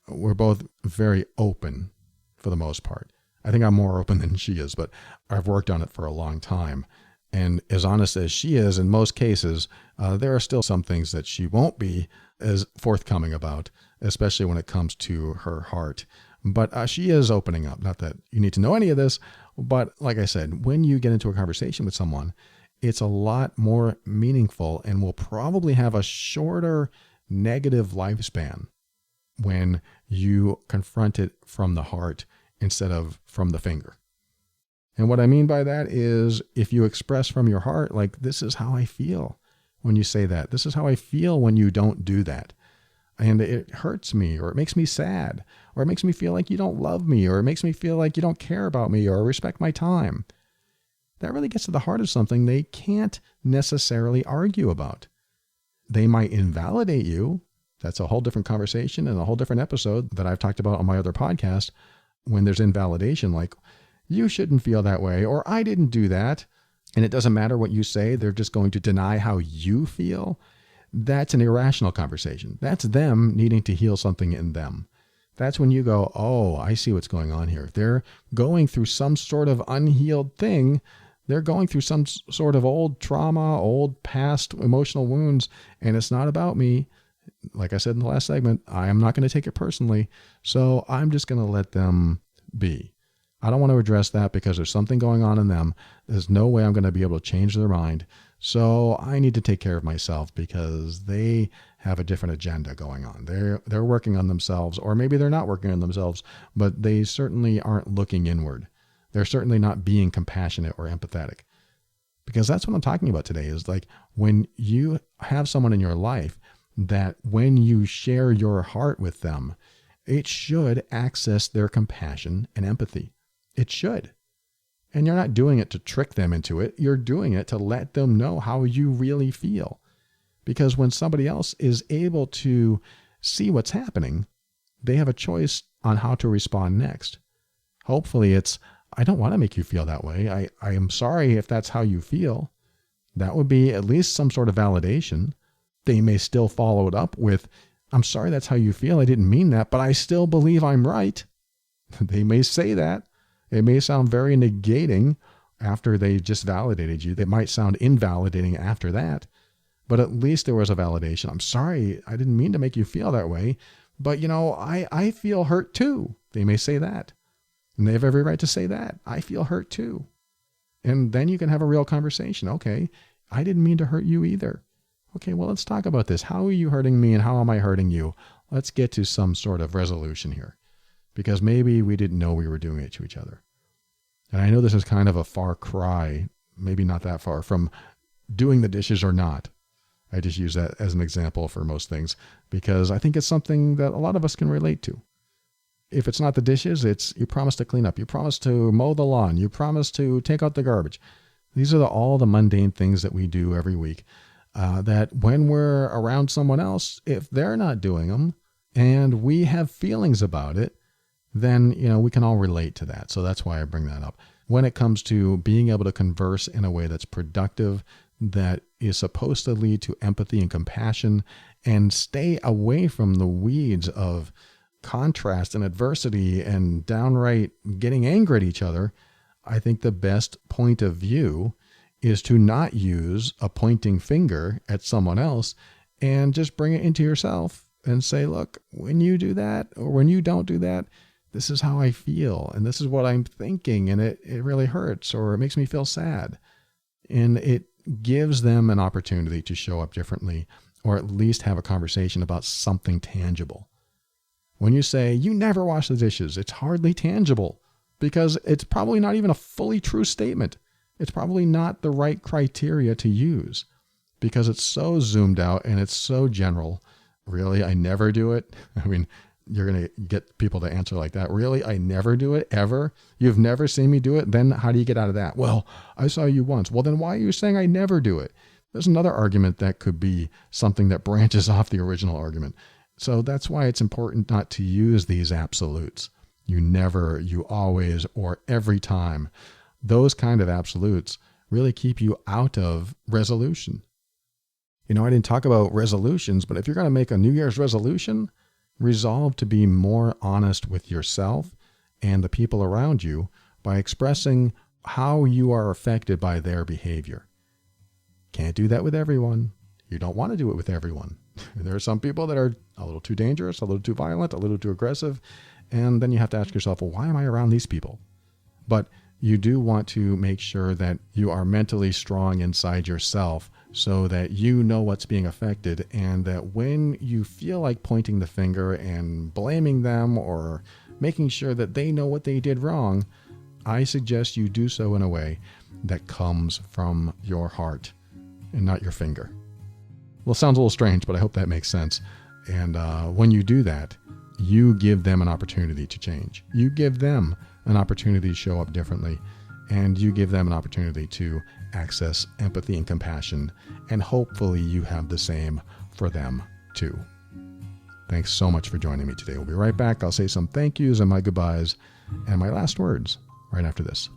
We're both very open for the most part. I think I'm more open than she is, but I've worked on it for a long time. And as honest as she is in most cases, there are still some things that she won't be as forthcoming about, especially when it comes to her heart. But she is opening up. Not that you need to know any of this, but like I said, when you get into a conversation with someone, it's a lot more meaningful and will probably have a shorter negative lifespan when you confront it from the heart instead of from the finger. And what I mean by that is if you express from your heart, like, this is how I feel when you say that. This is how I feel when you don't do that. And it hurts me, or it makes me sad, or it makes me feel like you don't love me, or it makes me feel like you don't care about me or respect my time. That really gets to the heart of something they can't necessarily argue about. They might invalidate you. That's a whole different conversation and a whole different episode that I've talked about on my other podcast. When there's invalidation, like, you shouldn't feel that way, or I didn't do that, and it doesn't matter what you say, they're just going to deny how you feel. That's an irrational conversation. That's them needing to heal something in them. That's when you go, oh, I see what's going on here. They're going through some sort of unhealed thing. They're going through some sort of old trauma, old past emotional wounds, and it's not about me. Like I said in the last segment, I am not going to take it personally, so I'm just going to let them be. I don't want to address that because there's something going on in them. There's no way I'm going to be able to change their mind. So I need to take care of myself because they have a different agenda going on. They're working on themselves, or maybe they're not working on themselves, but they certainly aren't looking inward. They're certainly not being compassionate or empathetic. Because that's what I'm talking about today, is like when you have someone in your life that when you share your heart with them, it should access their compassion and empathy. It should. And you're not doing it to trick them into it. You're doing it to let them know how you really feel. Because when somebody else is able to see what's happening, they have a choice on how to respond next. Hopefully it's, I don't want to make you feel that way. I am sorry if that's how you feel. That would be at least some sort of validation. They may still follow it up with, I'm sorry that's how you feel. I didn't mean that, but I still believe I'm right. They may say that. It may sound very negating after they just validated you. It might sound invalidating after that, but at least there was a validation. I'm sorry, I didn't mean to make you feel that way, but I feel hurt too. They may say that, and they have every right to say that. I feel hurt too. And then you can have a real conversation. Okay, I didn't mean to hurt you either. Okay, well, let's talk about this. How are you hurting me and how am I hurting you? Let's get to some sort of resolution here. Because maybe we didn't know we were doing it to each other. And I know this is kind of a far cry, maybe not that far, from doing the dishes or not. I just use that as an example for most things, because I think it's something that a lot of us can relate to. If it's not the dishes, it's you promise to clean up, you promise to mow the lawn, you promise to take out the garbage. These are all the mundane things that we do every week, that when we're around someone else, if they're not doing them and we have feelings about it, then, we can all relate to that. So that's why I bring that up. When it comes to being able to converse in a way that's productive, that is supposed to lead to empathy and compassion, and stay away from the weeds of contrast and adversity and downright getting angry at each other, I think the best point of view is to not use a pointing finger at someone else and just bring it into yourself and say, look, when you do that or when you don't do that, this is how I feel, and this is what I'm thinking, and it really hurts, or it makes me feel sad. And it gives them an opportunity to show up differently, or at least have a conversation about something tangible. When you say, you never wash the dishes, it's hardly tangible, because it's probably not even a fully true statement. It's probably not the right criteria to use, because it's so zoomed out and it's so general. Really, I never do it? I mean, you're going to get people to answer like that. Really? I never do it ever? You've never seen me do it? Then how do you get out of that? Well, I saw you once. Well, then why are you saying I never do it? There's another argument that could be something that branches off the original argument. So that's why it's important not to use these absolutes. You never, you always, or every time. Those kind of absolutes really keep you out of resolution. I didn't talk about resolutions, but if you're going to make a New Year's resolution, resolve to be more honest with yourself and the people around you by expressing how you are affected by their behavior. Can't do that with everyone. You don't want to do it with everyone. There are some people that are a little too dangerous, a little too violent, a little too aggressive. And then you have to ask yourself, well, why am I around these people? But you do want to make sure that you are mentally strong inside yourself so that you know what's being affected, and that when you feel like pointing the finger and blaming them or making sure that they know what they did wrong, I suggest you do so in a way that comes from your heart and not your finger. Well, it sounds a little strange, but I hope that makes sense. And when you do that, you give them an opportunity to change. You give them an opportunity to show up differently, and you give them an opportunity to access empathy and compassion, and hopefully you have the same for them too. Thanks so much for joining me today. We'll be right back. I'll say some thank yous and my goodbyes and my last words right after this.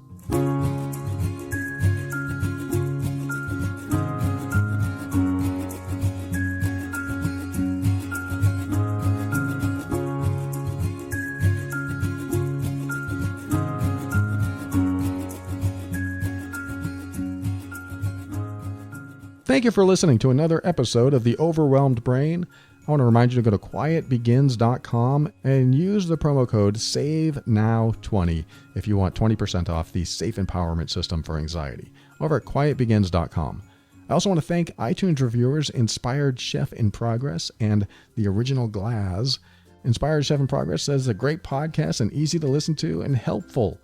Thank you for listening to another episode of The Overwhelmed Brain. I want to remind you to go to quietbegins.com and use the promo code SAVENOW20 if you want 20% off the Safe Empowerment System for Anxiety over at quietbegins.com. I also want to thank iTunes reviewers Inspired Chef in Progress and The Original Glass. Inspired Chef in Progress says a great podcast and easy to listen to and helpful.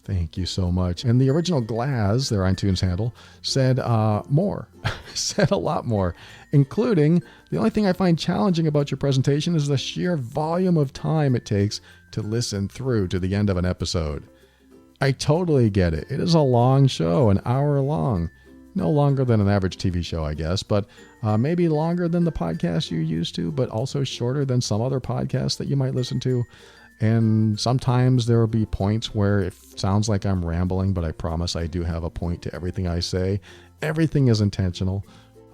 Thank you so much. And The Original Glass, their iTunes handle, said more, said a lot more, including the only thing I find challenging about your presentation is the sheer volume of time it takes to listen through to the end of an episode. I totally get it. It is a long show, an hour long. No longer than an average TV show, I guess, but maybe longer than the podcast you're used to, but also shorter than some other podcasts that you might listen to. And sometimes there will be points where it sounds like I'm rambling, but I promise I do have a point to everything I say. Everything is intentional,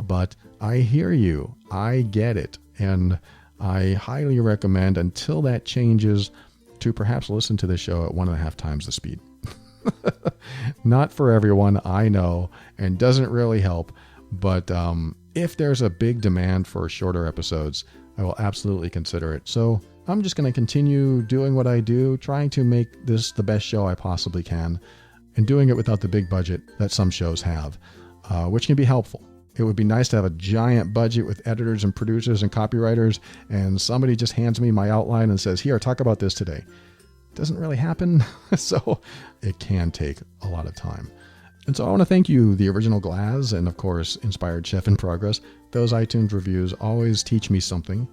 but I hear you. I get it. And I highly recommend, until that changes, to perhaps listen to the show at 1.5 times the speed. Not for everyone, I know, and doesn't really help. But if there's a big demand for shorter episodes, I will absolutely consider it. So I'm just going to continue doing what I do, trying to make this the best show I possibly can, and doing it without the big budget that some shows have, which can be helpful. It would be nice to have a giant budget with editors and producers and copywriters, and somebody just hands me my outline and says, here, talk about this today. It doesn't really happen, so it can take a lot of time. And so I want to thank you, The Original Glass, and of course, Inspired Chef in Progress. Those iTunes reviews always teach me something,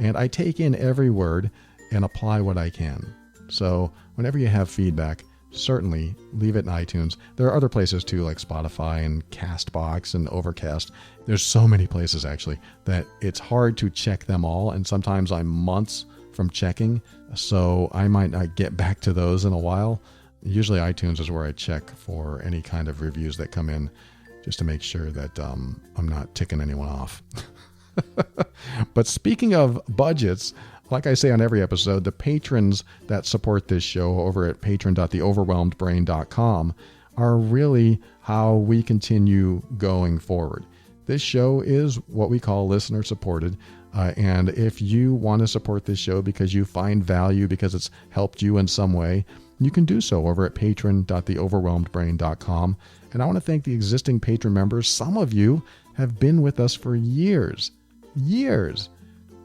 and I take in every word and apply what I can. So whenever you have feedback, certainly leave it in iTunes. There are other places too, like Spotify and CastBox and Overcast. There's so many places actually that it's hard to check them all, and sometimes I'm months from checking, so I might not get back to those in a while. Usually iTunes is where I check for any kind of reviews that come in, just to make sure that I'm not ticking anyone off. But speaking of budgets, like I say on every episode, the patrons that support this show over at patron.theoverwhelmedbrain.com are really how we continue going forward. This show is what we call listener supported. And if you want to support this show because you find value, because it's helped you in some way, you can do so over at patron.theoverwhelmedbrain.com. And I want to thank the existing patron members. Some of you have been with us for years.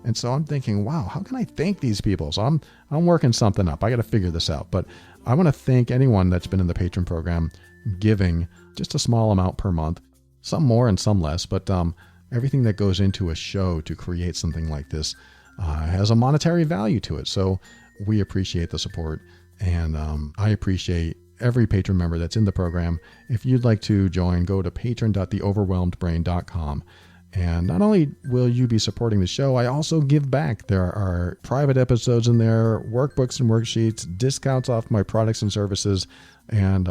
And so I'm thinking, wow, how can I thank these people? So I'm working something up. I got to figure this out. But I want to thank anyone that's been in the patron program, giving just a small amount per month, some more and some less. But everything that goes into a show to create something like this has a monetary value to it. So we appreciate the support. And I appreciate every patron member that's in the program. If you'd like to join, go to patron.theoverwhelmedbrain.com. And not only will you be supporting the show, I also give back. There are private episodes in there, workbooks and worksheets, discounts off my products and services, and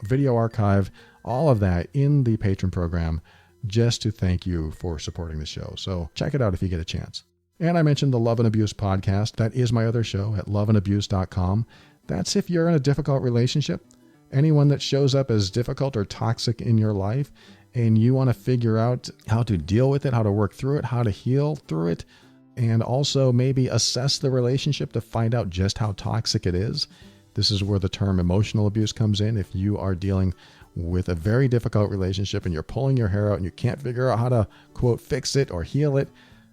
video archive, all of that in the patron program, just to thank you for supporting the show. So check it out if you get a chance. And I mentioned the Love and Abuse podcast. That is my other show at loveandabuse.com. That's if you're in a difficult relationship anyone that shows up as difficult or toxic in your life, and you want to figure out how to deal with it, how to work through it, how to heal through it, and also maybe assess the relationship to find out just how toxic it is. This is where the term emotional abuse comes in. If you are dealing with a very difficult relationship and you're pulling your hair out and you can't figure out how to, quote, fix it or heal it,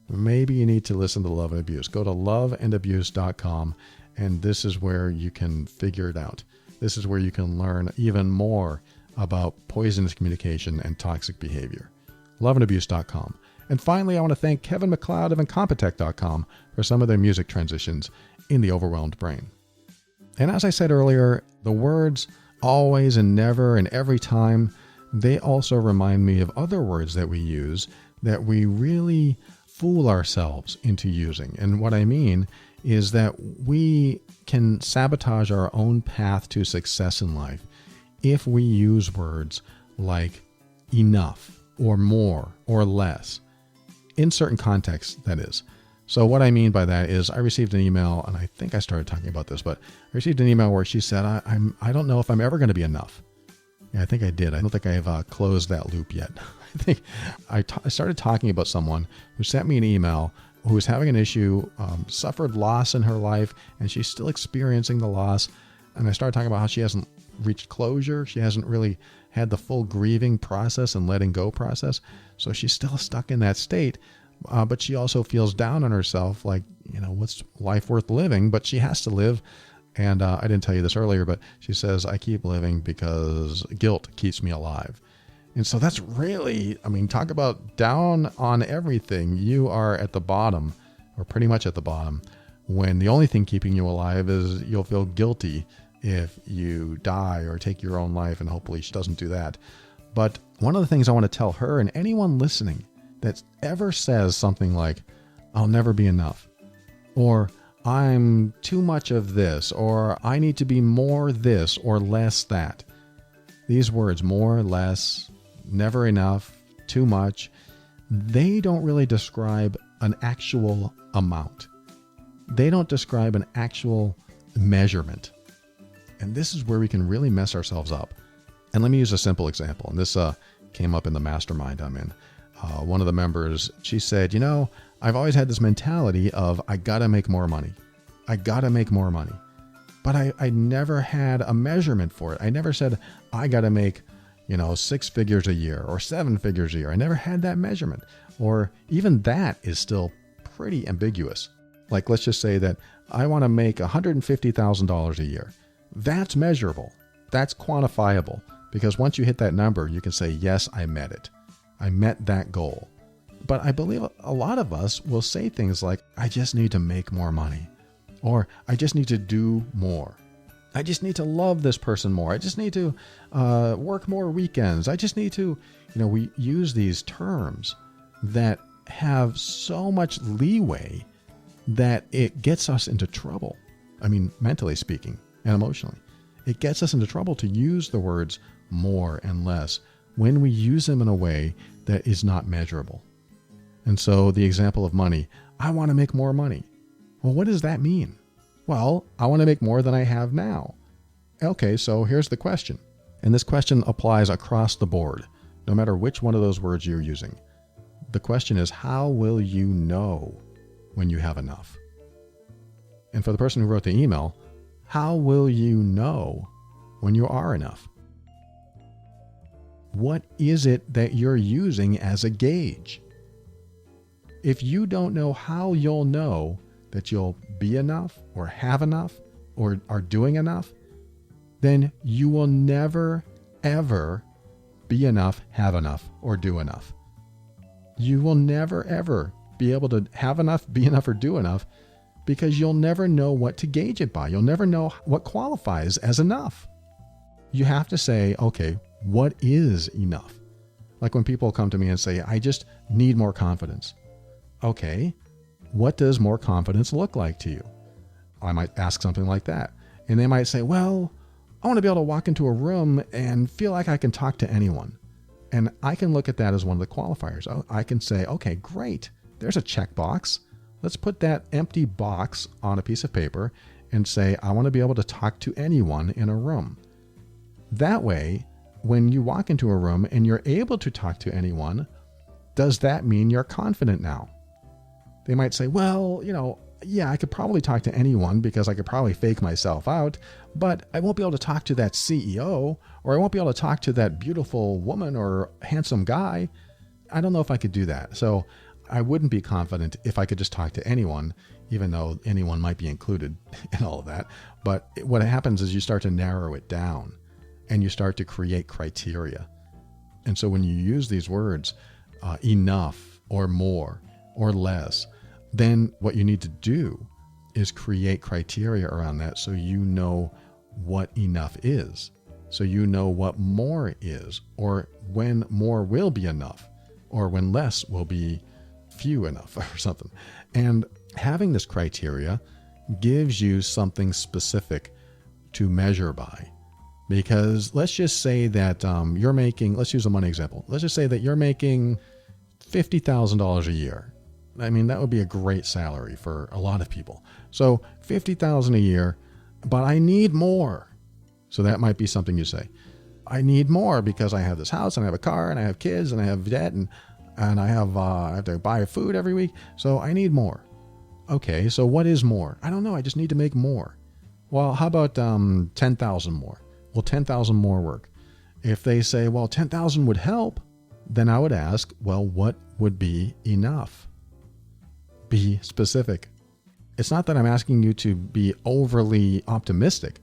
maybe you need to listen to Love and Abuse. Go to loveandabuse.com, and this is where you can figure it out. This is where you can learn even more about poisonous communication and toxic behavior. Loveandabuse.com. And finally, I want to thank Kevin MacLeod of Incompetech.com for some of their music transitions in The Overwhelmed Brain. And as I said earlier, the words always and never and every time, they also remind me of other words that we use that we really fool ourselves into using. And what I mean is that we can sabotage our own path to success in life if we use words like enough or more or less, in certain contexts, that is. So what I mean by that is I received an email, and I think I started talking about this, but I received an email where she said, I don't know if I'm ever going to be enough. Yeah, I think I did. I don't think I have closed that loop yet. I think I started talking about someone who sent me an email who was having an issue, suffered loss in her life, and she's still experiencing the loss. And I started talking about how she hasn't reached closure. She hasn't really had the full grieving process and letting go process. So she's still stuck in that state. But she also feels down on herself, like, what's life worth living? But she has to live. And I didn't tell you this earlier, but she says, I keep living because guilt keeps me alive. And so that's really, talk about down on everything. You are at the bottom, or pretty much at the bottom, when the only thing keeping you alive is you'll feel guilty if you die or take your own life. And hopefully she doesn't do that. But one of the things I want to tell her and anyone listening that ever says something like, I'll never be enough, or I'm too much of this, or I need to be more this or less that. These words, more, less, never enough, too much, they don't really describe an actual amount. They don't describe an actual measurement. And this is where we can really mess ourselves up. And let me use a simple example. And this came up in the mastermind I'm in. One of the members, she said, I've always had this mentality of I got to make more money. I got to make more money. But I never had a measurement for it. I never said I got to make, 6 figures a year or 7 figures a year. I never had that measurement. Or even that is still pretty ambiguous. Like, let's just say that I want to make $150,000 a year. That's measurable. That's quantifiable. Because once you hit that number, you can say, yes, I met it. I met that goal. But I believe a lot of us will say things like, I just need to make more money. Or I just need to do more. I just need to love this person more. I just need to work more weekends. I just need to, we use these terms that have so much leeway that it gets us into trouble. Mentally speaking and emotionally. It gets us into trouble to use the words more and less when we use them in a way that is not measurable. And so the example of money, I want to make more money. Well, what does that mean? Well, I want to make more than I have now. Okay, so here's the question. And this question applies across the board, no matter which one of those words you're using. The question is, how will you know when you have enough? And for the person who wrote the email, how will you know when you are enough? What is it that you're using as a gauge? If you don't know how you'll know that you'll be enough or have enough or are doing enough, then you will never, ever be enough, have enough, or do enough. You will never, ever be able to have enough, be enough, or do enough because you'll never know what to gauge it by. You'll never know what qualifies as enough. You have to say, okay, what is enough? Like when people come to me and say, I just need more confidence. Okay, what does more confidence look like to you? I might ask something like that. And they might say, well, I want to be able to walk into a room and feel like I can talk to anyone. And I can look at that as one of the qualifiers. I can say, okay, great. There's a checkbox. Let's put that empty box on a piece of paper and say, I want to be able to talk to anyone in a room. That way, when you walk into a room and you're able to talk to anyone, does that mean you're confident now? They might say, well, yeah, I could probably talk to anyone because I could probably fake myself out, but I won't be able to talk to that CEO, or I won't be able to talk to that beautiful woman or handsome guy. I don't know if I could do that. So I wouldn't be confident if I could just talk to anyone, even though anyone might be included in all of that. But what happens is you start to narrow it down and you start to create criteria. And so when you use these words, enough or more or less, then what you need to do is create criteria around that so you know what enough is. So you know what more is, or when more will be enough, or when less will be few enough or something. And having this criteria gives you something specific to measure by. Because let's just say that you're making, let's use a money example. Let's just say that you're making $50,000 a year. I mean, that would be a great salary for a lot of people. So $50,000 a year, but I need more. So that might be something you say. I need more because I have this house and I have a car and I have kids and I have debt and I have to buy food every week. So I need more. Okay, so what is more? I don't know. I just need to make more. Well, how about 10,000 more? Will 10,000 more work? If they say, well, 10,000 would help, then I would ask, well, what would be enough? Be specific. It's not that I'm asking you to be overly optimistic.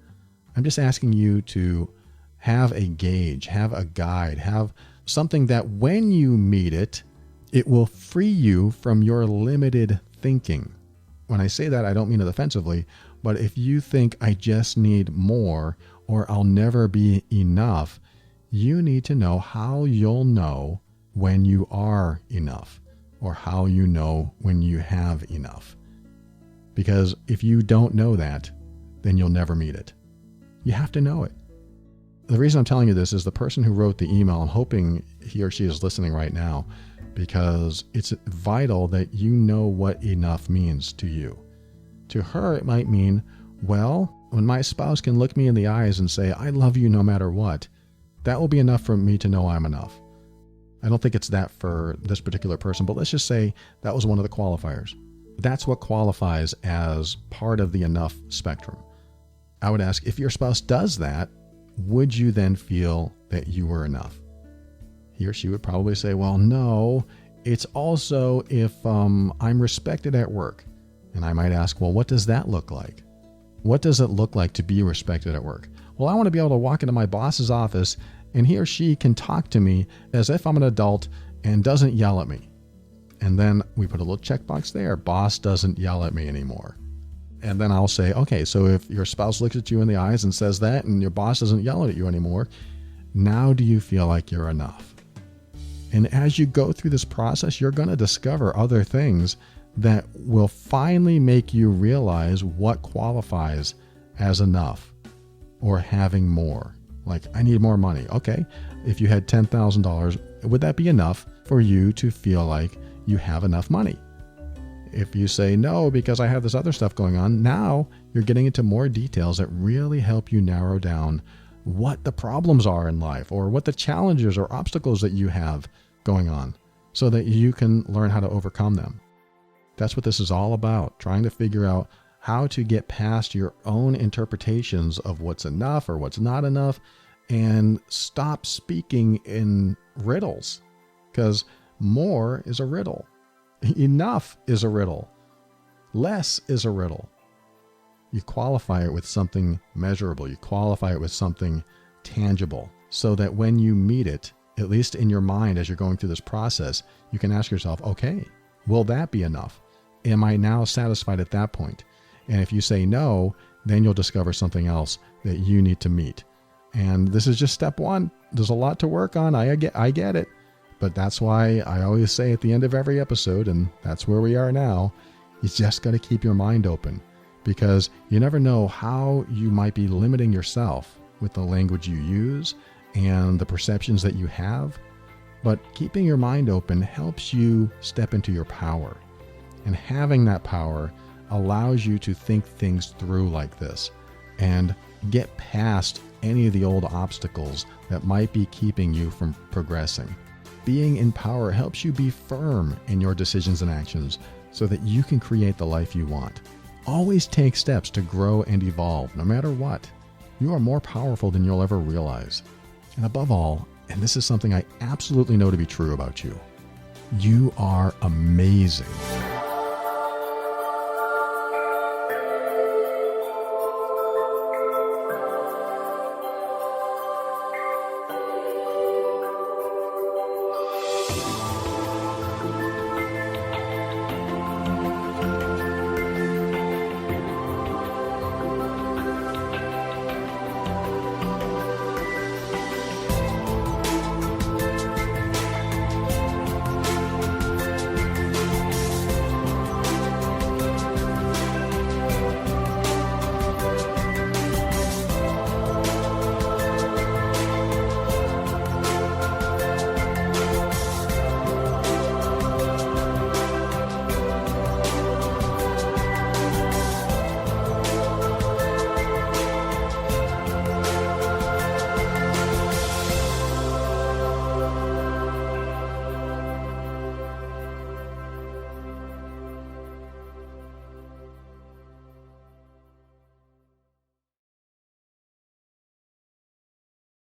I'm just asking you to have a gauge, have a guide, have something that when you meet it, it will free you from your limited thinking. When I say that, I don't mean it offensively, but if you think I just need more or I'll never be enough, you need to know how you'll know when you are enough, or how you know when you have enough. Because if you don't know that, then you'll never meet it. You have to know it. The reason I'm telling you this is the person who wrote the email, I'm hoping he or she is listening right now, because it's vital that you know what enough means to you. To her, it might mean, well, when my spouse can look me in the eyes and say, I love you no matter what, that will be enough for me to know I'm enough. I don't think it's that for this particular person, but let's just say that was one of the qualifiers. That's what qualifies as part of the enough spectrum. I would ask, if your spouse does that, would you then feel that you were enough? He or she would probably say, well, no, it's also if I'm respected at work. And I might ask, well, what does that look like? What does it look like to be respected at work? Well, I want to be able to walk into my boss's office and he or she can talk to me as if I'm an adult and doesn't yell at me. And then we put a little checkbox there. Boss doesn't yell at me anymore. And then I'll say, okay, so if your spouse looks at you in the eyes and says that and your boss doesn't yell at you anymore, now do you feel like you're enough? And as you go through this process, you're going to discover other things that will finally make you realize what qualifies as enough or having more. Like, I need more money. Okay, if you had $10,000, would that be enough for you to feel like you have enough money? If you say no, because I have this other stuff going on, now you're getting into more details that really help you narrow down what the problems are in life or what the challenges or obstacles that you have going on so that you can learn how to overcome them. That's what this is all about, trying to figure out how to get past your own interpretations of what's enough or what's not enough and stop speaking in riddles, because more is a riddle. Enough is a riddle. Less is a riddle. You qualify it with something measurable. You qualify it with something tangible so that when you meet it, at least in your mind as you're going through this process, you can ask yourself, okay, will that be enough? Am I now satisfied at that point? And if you say no, then you'll discover something else that you need to meet. And this is just step one. There's a lot to work on. I get it. But that's why I always say at the end of every episode, and that's where we are now, you just got to keep your mind open, because you never know how you might be limiting yourself with the language you use and the perceptions that you have. But keeping your mind open helps you step into your power. And having that power allows you to think things through like this and get past any of the old obstacles that might be keeping you from progressing. Being in power helps you be firm in your decisions and actions so that you can create the life you want. Always take steps to grow and evolve, no matter what. You are more powerful than you'll ever realize. And above all, and this is something I absolutely know to be true about you, you are amazing.